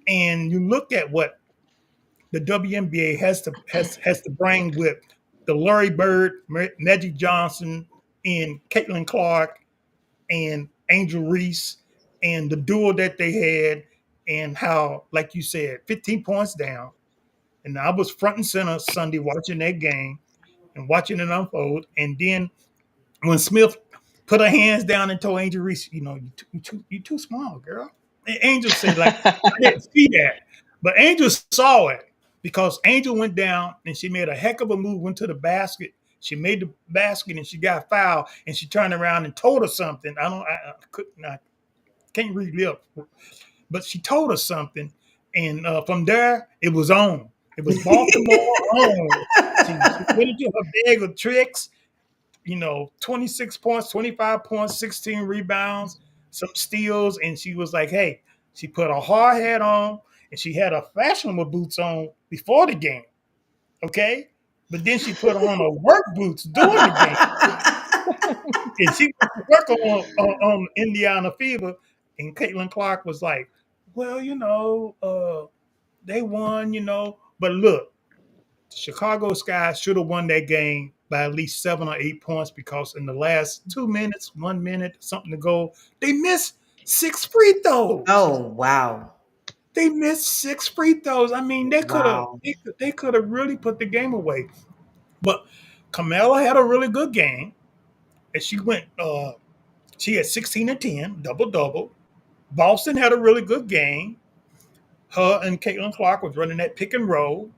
C: and you look at what the WNBA has to bring with the Larry Bird, Magic Johnson, and Caitlin Clark and Angel Reese and the duel that they had and how, like you said, 15 points down. And I was front and center Sunday watching that game and watching it unfold. And then when Smith put her hands down and told Angel Reese, you too small, girl. And Angel said, like, I didn't see that. But Angel saw it because Angel went down and she made a heck of a move, went to the basket. She made the basket and she got fouled and she turned around and told her something. I can't read lip, but she told us something, and from there it was on. It was Baltimore on. She went into her bag of tricks, 26 points, 25 points, 16 rebounds, some steals, and she was like, hey, she put a hard hat on and she had her fashionable boots on before the game. Okay. But then she put on her work boots during the game. And she went to work on Indiana Fever. And Caitlin Clark was like, well, they won, But look, Chicago Sky should have won that game by at least 7 or 8 points because in the last 2 minutes, 1 minute, something to go, they missed 6 free throws.
A: Oh, wow.
C: They missed 6 free throws. I mean,
A: Wow.
C: they could have really put the game away. But Carmella had a really good game, and she had 16 and 10, double double. Boston had a really good game. Her and Caitlin Clark was running that pick and roll.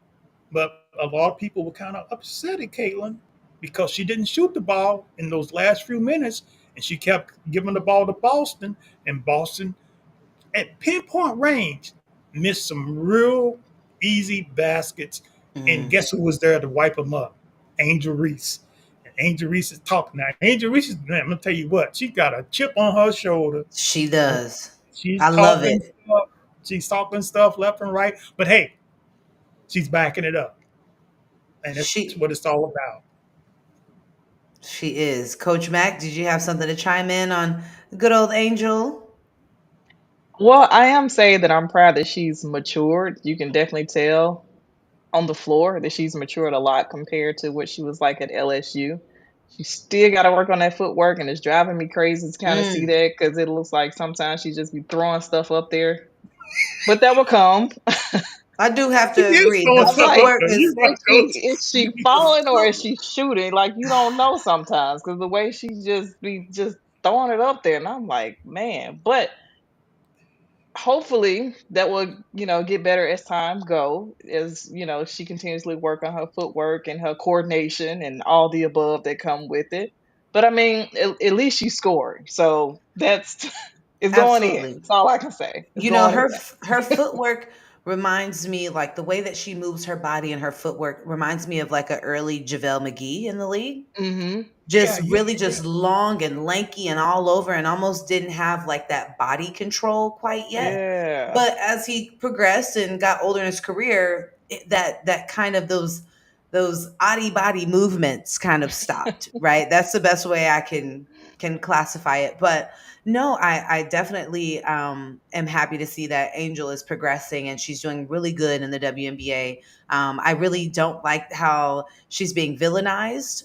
C: But a lot of people were kind of upset at Caitlin because she didn't shoot the ball in those last few minutes, and she kept giving the ball to Boston, and Boston, at pinpoint range, missed some real easy baskets. And
A: Mm,
C: guess who was there to wipe them up? Angel Reese. And Angel Reese is talking now. Angel Reese is, man, I'm gonna tell you what, she got a chip on her shoulder.
A: she does.
C: She's
A: I love
C: talking
A: it.
C: stuff. She's talking stuff left and right. But hey, she's backing it up. And that's
A: She
C: what it's all about.
A: she is. Coach Mac, did you have something to chime in on good old Angel?
B: Well, I am saying that I'm proud that she's matured. You can definitely tell on the floor that she's matured a lot compared to what she was like at LSU. She still got to work on that footwork, and it's driving me crazy to kind of see
A: Mm,
B: that because it looks like sometimes she just be throwing stuff up there. But that will come.
A: I do have
C: She
A: to
C: is
A: agree.
C: throwing
A: The
B: I'm
C: stuff
B: like,
C: up
A: footwork
C: there. You're
A: is
C: right, coach.
B: is she
A: the
B: falling or is
A: foot.
B: she shooting? Like you don't know sometimes because the way she just be just throwing it up there, and I'm like, man. But hopefully that will get better as time go, as she continuously work on her footwork and her coordination and all the above that come with it. But I mean, at least she's scoring, so that's it's going in.
A: Absolutely.
B: That's all I can say. It's
A: You know,
B: going
A: her
B: in.
A: her footwork reminds me, like the way that she moves her body and her footwork reminds me of like a early JaVale McGee in the league.
B: Hmm.
C: Yeah,
A: Just
C: yeah,
A: really
C: yeah.
A: just long and lanky and all over and almost didn't have like that body control quite yet.
B: Yeah.
A: But as he progressed and got older in his career, that kind of those oddie body movements kind of stopped, right? That's the best way I can classify it. But no, I definitely am happy to see that Angel is progressing and she's doing really good in the WNBA. I really don't like how she's being villainized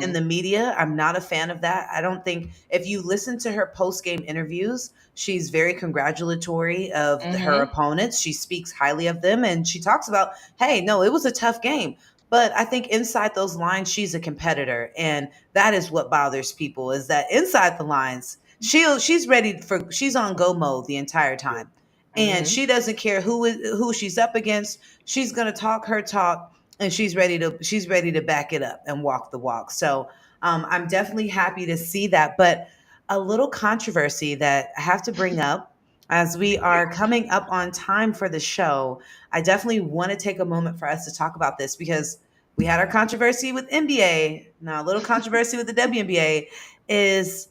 A: in
B: Hmm.
A: the media. I'm not a fan of that. I don't think if you listen to her post game interviews, she's very congratulatory of her
B: Hmm.
A: opponents. She speaks highly of them and she talks about, hey, no, it was a tough game. But I think inside those lines, she's a competitor. And that is what bothers people is that inside the lines, she's ready for she's on go mode the entire time. And
B: Hmm.
A: she doesn't care who she's up against. She's gonna talk her talk and she's ready to back it up and walk the walk. So I'm definitely happy to see that. But a little controversy that I have to bring up as we are coming up on time for the show. I definitely want to take a moment for us to talk about this because we had our controversy with NBA. Now, a little controversy with the WNBA is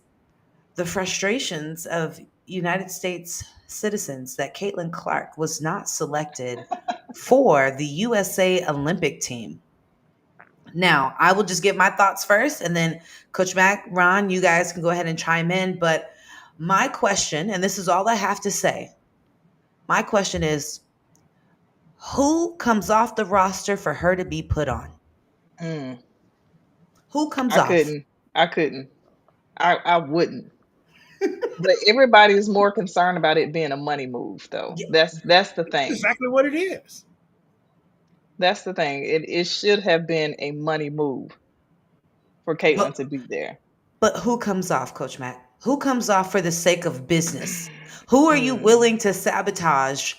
A: the frustrations of United States citizens that Caitlin Clark was not selected for the USA Olympic team. Now, I will just give my thoughts first, and then Coach Mac, Ron, you guys can go ahead and chime in. But my question, and this is all I have to say, my question is who comes off the roster for her to be put on?
B: Mm.
A: Who comes
B: I
A: off?
B: couldn't. I couldn't. I wouldn't. But everybody's more concerned about it being a money move, though.
A: Yeah,
B: That's the
C: That's
B: thing.
C: exactly what it is.
B: That's the thing. It should have been a money move for Caitlyn
A: but
B: to be there.
A: but who comes off, Coach Mac? Who comes off for the sake of business? Who are you
B: Mm.
A: willing to sabotage?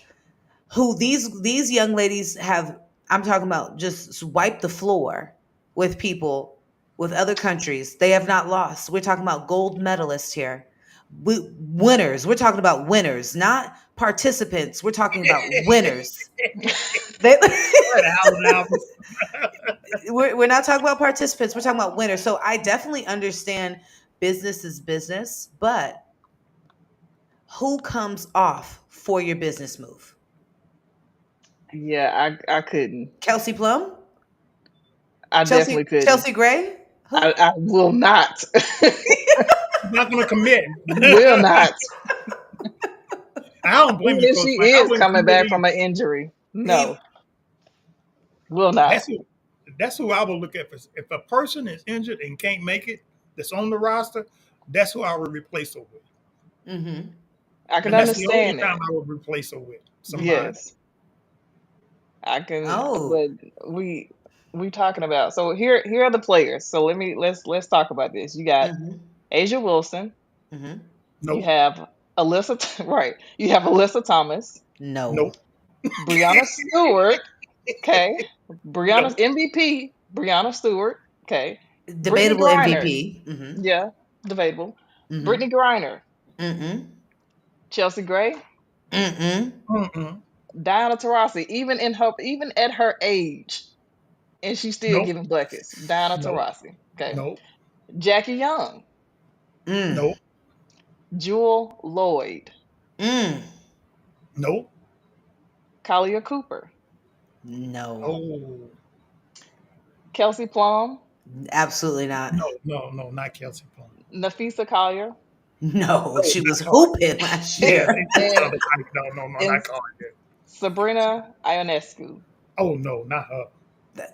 A: Who these young ladies have, I'm talking about, just wipe the floor with people, with other countries. They have not lost. We're talking about gold medalists here. Winners. We're talking about winners, not participants. We're talking about winners. They
C: All right, Allen Albert.
A: we're not talking about participants. We're talking about winners. So I definitely understand business is business, but who comes off for your business move?
B: Yeah, I couldn't.
A: Kelsey Plum?
B: I definitely couldn't.
A: Chelsea Gray? Who?
B: I will not.
C: She's not going to commit.
B: Will not.
C: I don't blame
B: Even
C: you,
B: if
C: Coach
B: she
C: Mike. I
B: is
C: wouldn't
B: coming
C: commit
B: back
C: either.
B: from an injury.
A: He-
B: No, will not.
C: That's who. That's who I would look at. If a person is injured and can't make it, that's on the roster, that's who I would replace her with.
A: Mhm.
B: I can
C: And that's the only
B: understand
C: time
B: that.
C: I would replace her with somebody.
B: Yes, I can.
A: Oh.
B: But we talking about. So here are the players. So let's talk about this. You got
A: Mhm.
B: Asia Wilson.
A: Mhm.
B: You
C: Nope.
B: have Alyssa. Right. You have Alyssa Thomas.
A: No.
C: Nope.
B: Brianna Stewart. Okay. Brianna's
C: Nope.
B: MVP. Brianna Stewart. Okay. Brittany
A: Debatable
B: Griner.
A: MVP. Mhm.
B: Yeah, debatable.
A: Mhm.
B: Brittany Griner.
A: Mhm.
B: Chelsea Gray.
A: Mhm.
C: Mm-mm.
B: Diana Taurasi. Even at her age, and she's still
C: Nope.
B: giving buckets. Diana
C: Nope.
B: Taurasi. Okay.
C: Nope.
B: Jackie Young.
A: Mm.
C: Nope.
B: Jewel Lloyd.
A: Mm.
C: Nope.
B: Kalia Cooper.
A: No.
C: Oh.
B: Kelsey Plum.
A: Absolutely not.
C: No, not Kelsey Plum.
B: Nafisa Collier.
A: No,
C: No,
A: she
C: not
A: was
C: calling.
A: hooping last
C: Yeah,
A: year.
C: she's the other type. No,
B: And
C: not calling it.
B: Sabrina Ionescu.
C: Oh no, not her.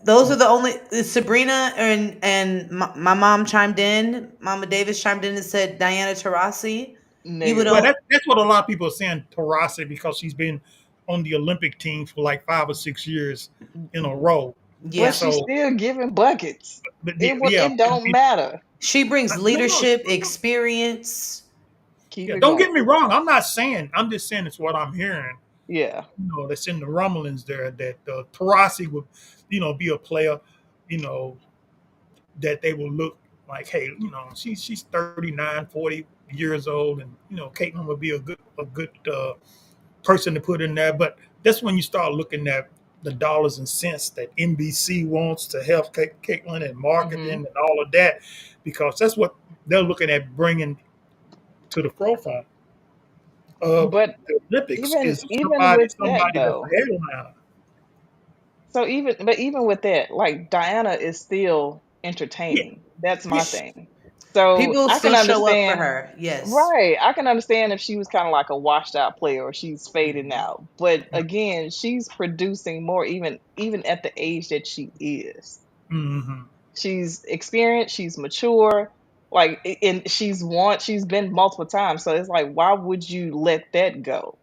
A: Those are
C: Mm.
A: the only Sabrina and my mom chimed in. Mama Davis chimed in and said Diana Taurasi. You would
C: Well,
B: Negative.
A: all
C: that's what a lot of people are saying, Tarasi, because she's been on the Olympic team for like 5 or 6 years in a row.
B: But
A: yeah.
B: she's
C: So,
B: still giving buckets.
C: but yeah,
B: It don't matter.
A: She brings
C: no,
A: leadership, experience.
B: Keep
C: yeah.
B: it
C: Don't get
B: going.
C: me wrong. I'm not saying. I'm just saying it's what I'm hearing.
B: Yeah.
C: That's in the rumblings there that Tarasi would, be a player, you know, that they will look like, hey, she's 39, 40 years old, and Caitlin would be a good person to put in there. But that's when you start looking at the dollars and cents that NBC wants to help Caitlin and marketing
B: Hmm.
C: and all of that, because that's what they're looking at bringing to the forefront of
B: But
C: the Olympics is
B: even
C: somebody
B: with that
C: somebody that's
B: though,
C: a headliner.
B: so even with that, like Diana is still
C: Yeah,
B: entertaining. That's my
C: yeah,
B: thing. So
A: People
B: I can
A: still show up for
B: understand,
A: her. Yes.
B: right? I can understand if she was kind of like a washed out player or she's fading out. But again, she's producing more even at the age that she is.
C: hmm
B: She's experienced, she's mature, like and she's been multiple times. So it's like, why would you let that go?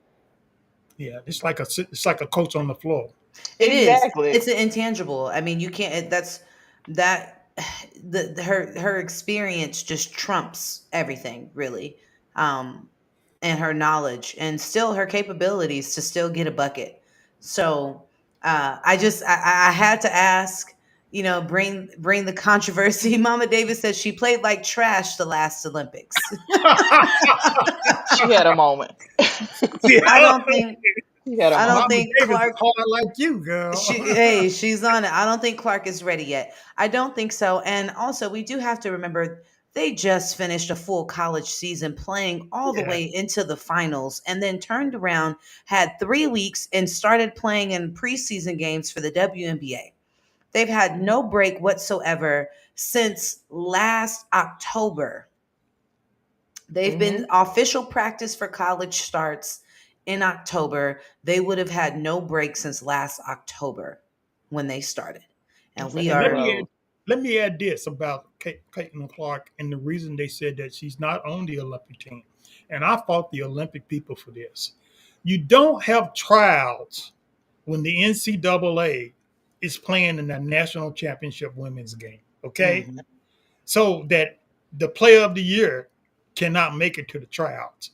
C: yeah. It's like a coach on the floor.
A: It is.
B: Exactly.
A: It's an intangible. I mean, you can't. That's that. Her experience just trumps everything, really, and her knowledge, and still her capabilities to still get a bucket. So, I had to ask. Bring the controversy. Mama Davis said she played like trash the last Olympics.
B: She had a moment.
A: I
C: Yeah.
A: don't think.
B: She had a
A: I don't
B: moment.
C: Mama
A: think
C: Davis is
A: Clark
C: hard like you, girl.
A: she's on it. I don't think Clark is ready yet. I don't think so. And also, we do have to remember they just finished a full college season playing all the
C: Yeah.
A: way into the finals and then turned around, had 3 weeks, and started playing in preseason games for the WNBA. They've had no break whatsoever since last October. They've been
B: Hmm.
A: official practice for college starts in October. They would have had no break since last October when they started. And
B: It's a
A: we
C: And
B: heavy
C: let
A: are
C: me add,
B: load.
C: let me add this about Caitlin Clark and the reason they said that she's not on the Olympic team. And I fought the Olympic people for this. You don't have tryouts when the NCAA is playing in the national championship women's game. Okay,
A: mhm.
C: so that the player of the year cannot make it to the tryouts.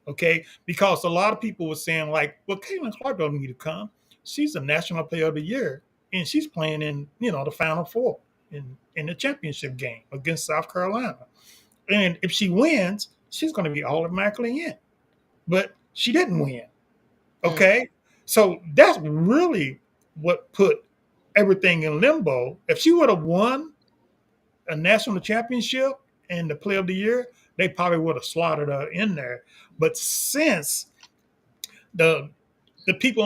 C: Okay, because a lot of people were saying like, well, Caitlin Clark don't need to come. She's a national player of the year, and she's playing in the Final Four in the championship game against South Carolina. And if she wins, she's going to be automatically in. But she didn't win.
B: Mm.
C: Okay, so that's really what put everything in limbo. If she would have won a national championship and the Player of the Year, they probably would have slotted her in there. But since the the people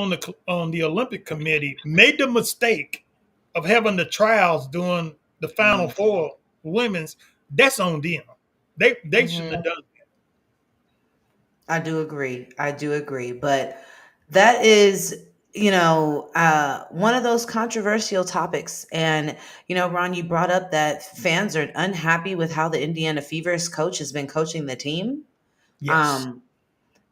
C: on the Olympic Committee made the mistake of having the trials during the Final
A: Mm.
C: Four women's, that's on them. They shouldn't have
A: Mhm.
C: done
A: I do agree. I do agree. But that is, one of those controversial topics. And, Ron, you brought up that fans are unhappy with how the Indiana Fever's coach has been coaching the team.
C: yes,
A: Um,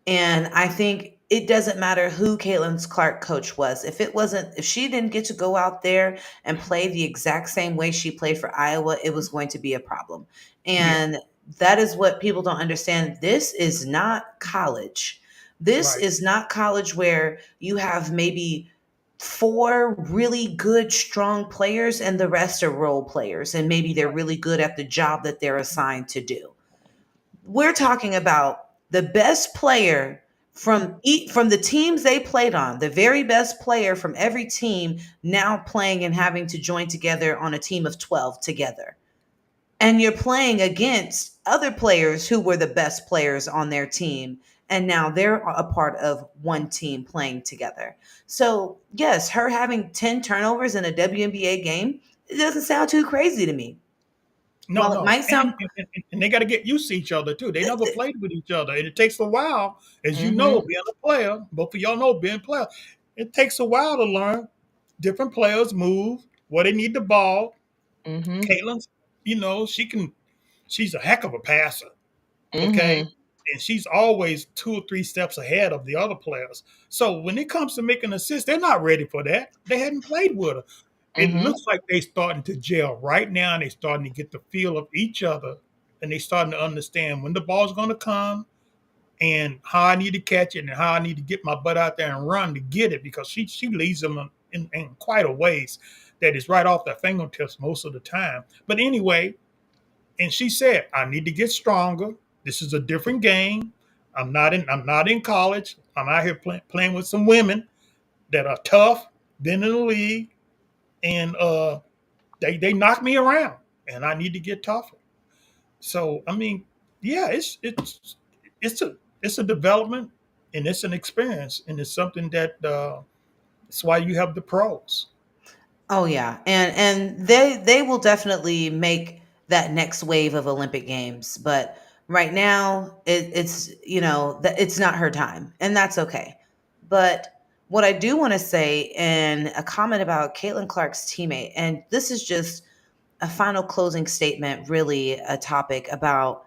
A: and I think it doesn't matter who Caitlin Clark coach was. If she didn't get to go out there and play the exact same way she played for Iowa, it was going to be a problem.
C: yeah,
A: And that is what people don't understand. This is not college. This
C: right,
A: is not college where you have maybe four really good, strong players and the rest are role players. And maybe they're
C: right,
A: really good at the job that they're assigned to do. We're talking about the best player from the teams they played on, the very best player from every team now playing and having to join together on a team of 12 together. And you're playing against other players who were the best players on their team and now they're a part of one team playing together. So, yes, her having 10 turnovers in a WNBA game, it doesn't sound too crazy to me.
C: no,
A: While it
C: no,
A: might sound
C: and they got to get used to each other too. They never played with each other, and it takes a while, as you know,
A: Mhm.
C: being a player. Both of y'all know being a player. It takes a while to learn different players move, where they need the ball.
B: Mhm.
C: Caitlin's, she's a heck of a passer. Okay.
B: Mhm.
C: And she's always 2 or 3 steps ahead of the other players. So when it comes to making assists, they're not ready for that. They hadn't played with her. It
B: Mhm.
C: looks like they're starting to gel right now, and they're starting to get the feel of each other, and they're starting to understand when the ball's going to come and how I need to catch it and how I need to get my butt out there and run to get it, because she leads them in quite a ways that is right off their fingertips most of the time. But anyway, and she said, I need to get stronger. This is a different game. I'm not in college. I'm out here playing with some women that are tough, been in the league, and they knock me around, and I need to get tougher. So I mean, yeah, it's a it's a development, and it's an experience, and it's something that it's why you have the pros.
A: Oh yeah, and they will definitely make that next wave of Olympic Games, but right now it's that it's not her time, and that's okay. But what I do want to say, and a comment about Caitlin Clark's teammate, and this is just a final closing statement, really a topic about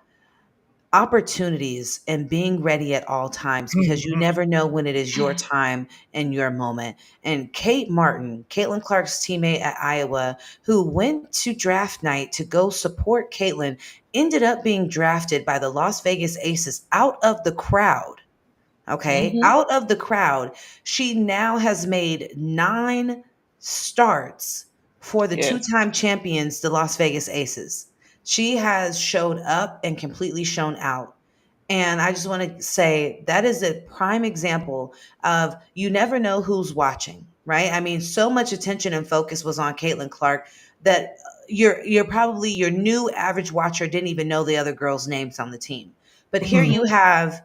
A: opportunities and being ready at all times because you
C: Mhm.
A: never know when it is your time and your moment. And Kate Martin, Caitlin Clark's teammate at Iowa, who went to draft night to go support Caitlin, ended up being drafted by the Las Vegas Aces out of the crowd. Okay,
B: Mhm.
A: out of the crowd. She now has made 9 starts for the two
B: Yes.
A: time champions, the Las Vegas Aces. She has showed up and completely shown out. And I just want to say that is a prime example of you never know who's watching, right? I mean, so much attention and focus was on Caitlin Clark that you're probably your new average watcher didn't even know the other girls' names on the team. But here
C: Mhm.
A: you
B: Mhm.
A: have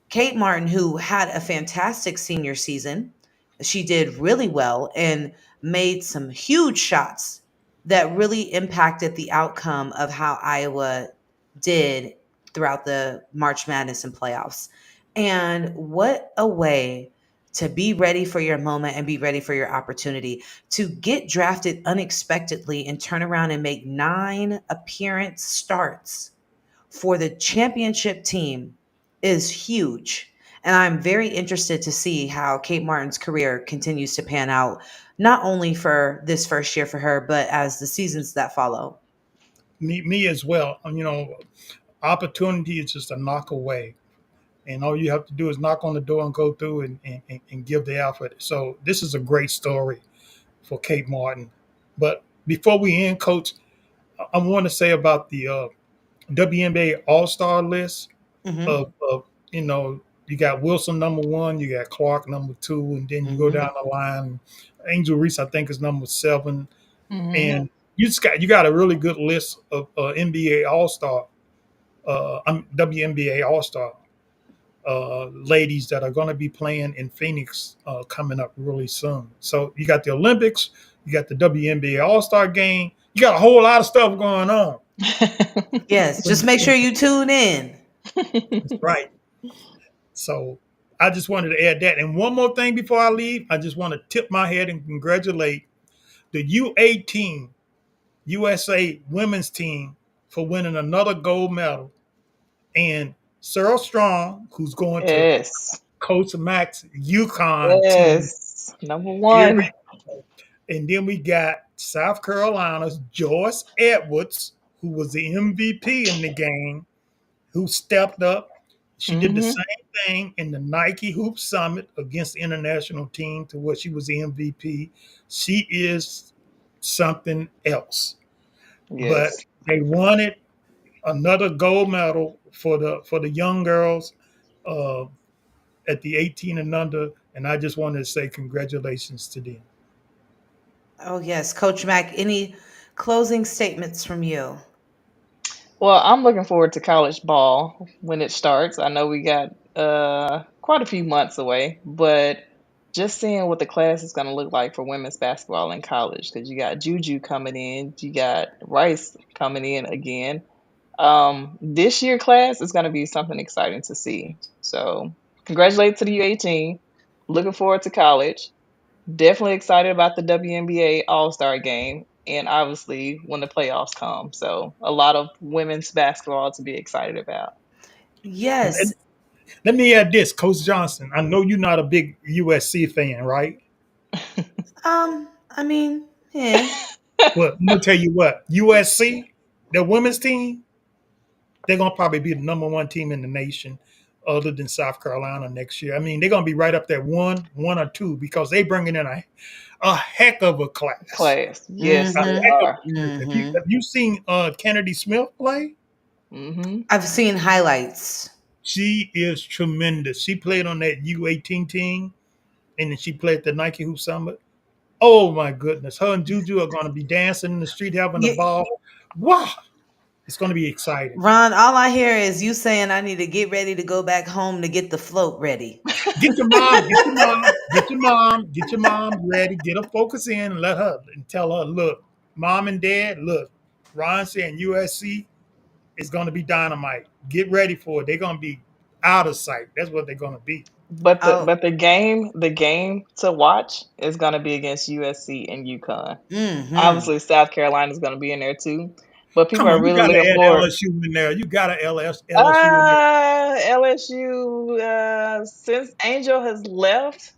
A: Kate Martin, who had a fantastic senior season. She did really well and made some huge shots that really impacted the outcome of how Iowa did throughout the March Madness and playoffs. And what a way to be ready for your moment and be ready for your opportunity to get drafted unexpectedly and turn around and make 9 appearance starts for the championship team is huge. And I'm very interested to see how Kate Martin's career continues to pan out, not only for this first year for her, but as the seasons that follow.
C: Me as well. Opportunity is just a knock away, and all you have to do is knock on the door and go through and give the effort. So this is a great story for Kate Martin. But before we end, Coach, I want to say about the WNBA All Star list
A: Hmm.
C: of you know you got Wilson number one, you got Clark number two, and then you go
A: Hmm.
C: down the line. Angel Reese, I think, is number 7,
B: Hmm.
C: and you got a really good list of NBA All Star, WNBA All Star ladies that are going to be playing in Phoenix coming up really soon. So you got the Olympics, you got the WNBA All Star game, you got a whole lot of stuff going on.
A: Yes, just make sure you tune in.
C: That's right. So I just wanted to add that. And one more thing before I leave, I just want to tip my head and congratulate the U18 USA women's team for winning another gold medal. And Searle Strong, who's going to
B: Yes.
C: Coach Mac's UConn team.
B: Yes. Number
C: Get
B: one.
C: ready. And then we got South Carolina's Joyce Edwards, who was the MVP in the game, who stepped up. She did the
B: Hmm.
C: same thing in the Nike Hoop Summit against the international team to where she was the MVP. She is something else. But
B: Yes.
C: they wanted another gold medal for the young girls uh, at the 18 and under, and I just wanted to say congratulations to them.
A: Oh, yes. Coach Mack, any closing statements from you?
B: Well, I'm looking forward to college ball when it starts. I know we got quite a few months away, but just seeing what the class is going to look like for women's basketball in college, because you got Juju coming in, you got Rice coming in again. This year class is going to be something exciting to see. So, congratulations to the U18. Looking forward to college. Definitely excited about the WNBA All Star game, and obviously when the playoffs come. So, a lot of women's basketball to be excited about.
A: Yes.
C: Let me add this, Coach Johnson. I know you're not a big USC fan, right?
A: I mean, yeah.
C: Well, I'm gonna tell you what, USC, their women's team, they're gonna probably be the number 1 team in the nation, other than South Carolina next year. I mean, they're gonna be right up there, one or two, because they bringing in a heck of a class,
B: Class. Yes,
C: a
B: they
A: Mm-hmm.
C: heck of
B: are.
C: a class.
A: Mm-hmm.
C: Have you seen Kennedy Smith play?
B: Hmm.
A: I've seen highlights.
C: She is tremendous. She played on that U18 team, and then she played the Nike Hoop Summit. Oh my goodness, her and Juju are going to be dancing in the street, having the
A: Yeah,
C: ball. Wow, it's going to be exciting.
A: Ron, all I hear is you saying I need to get ready to go back home to get the float ready.
C: Get your mom ready, get her focus in, and let her and tell her, look, mom and dad, look, Ron saying USC is going to be dynamite. Get ready for it. They're going to be out of sight. That's what they're going to be.
B: But the
A: Oh,
B: but the game to watch is going to be against USC and UConn.
A: mm-hmm.
B: Obviously, South Carolina is going to be in there too, but people
C: Come
B: are
C: on, you
B: really
C: got to
B: looking
C: add
B: forward.
C: LSU in there. You got to LSU in there.
B: LSU. Since Angel has left,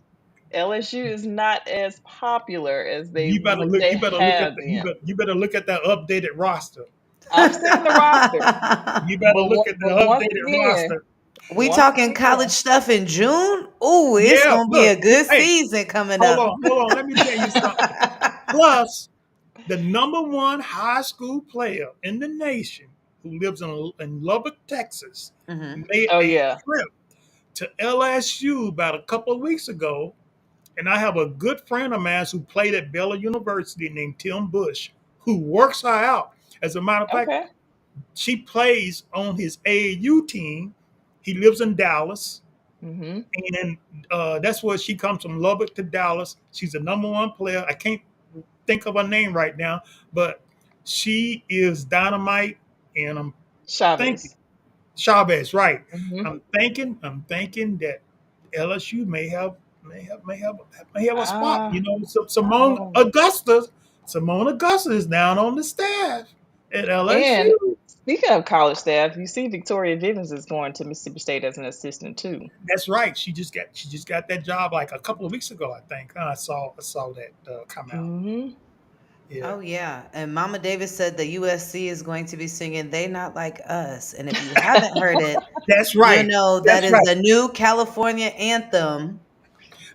B: LSU is not as popular as they
C: You better look at
B: have
C: the,
B: been.
C: you better look at that updated roster.
B: I've seen the roster,
C: You better
B: but
C: look at the
B: but once
C: updated
B: again,
C: roster.
A: We
B: once
A: talking college
B: again,
A: stuff in June? Ooh, it's
C: Yeah,
A: gonna be
C: look.
A: a good
C: Hey,
A: season coming up.
C: hold on. Let me tell you something. Plus, the number 1 high school player in the nation who lives in Lubbock, Texas,
A: Hmm.
C: made
B: oh
C: a
B: yeah,
C: trip to LSU about a couple of weeks ago. And I have a good friend of mine who played at Baylor University named Tim Bush, who works her out. As a matter of fact,
B: okay.
C: she plays on his AAU team. He lives in Dallas,
B: Hmm.
C: and that's where she comes from, Lubbock to Dallas. She's a number 1 player. I can't think of her name right now, but she is dynamite, and I'm thinking
B: Chavez.
C: Chavez, right?
B: Hmm.
C: I'm thinking that LSU may have a spot.
B: Ah,
C: You know,
B: oh.
C: Simone Augusta is down on the staff at
B: And
C: LSU.
B: speaking of college staff, you see Victoria Vivens is going to Mississippi State as an assistant too.
C: That's right. She just got that job like a couple of weeks ago, I think. I saw that come out.
B: Hmm.
C: Yeah,
A: Oh yeah, and Mama Davis said the USC is going to be singing "They Not Like Us," and if you haven't heard it,
C: that's
A: you
C: right.
A: know that
C: That's
A: is
C: right.
A: the new California anthem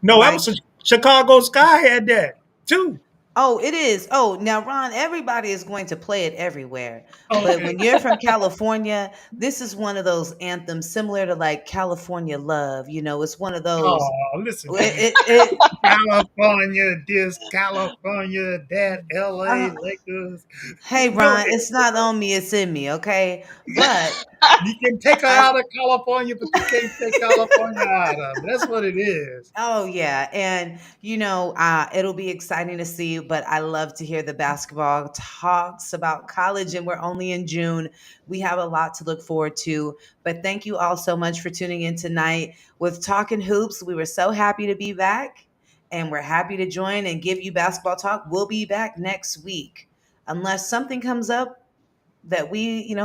C: No, that
A: by
C: was Chicago Sky had that too.
A: Oh, it is. Oh, now, Ron, everybody is going to play it everywhere. But
C: Okay.
A: when you're from California, this is one of those anthems similar to like California Love. It's one of those.
C: Oh, listen to me.
A: It
C: California, this, California, that, LA,
A: uh,
C: Lakers.
A: hey,
C: Go
A: Ron, it's not on me, it's in me, okay? But
C: You can take her
A: I
C: out of California, but you can't take California out of it. That's what it is.
A: Oh yeah, and it'll be exciting to see. But I love to hear the basketball talks about college, and we're only in June. We have a lot to look forward to. But thank you all so much for tuning in tonight with Talking Hoops. We were so happy to be back, and we're happy to join and give you basketball talk. We'll be back next week, unless something comes up that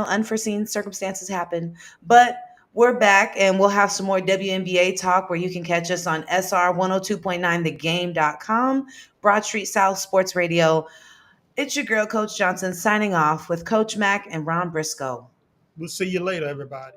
A: unforeseen circumstances happen. But we're back and we'll have some more WNBA talk where you can catch us on SR 102.9thegame.com, Broad Street South Sports Radio. It's your girl, Coach Johnson, signing off with Coach Mac and Ron Briscoe.
C: We'll see you later, everybody.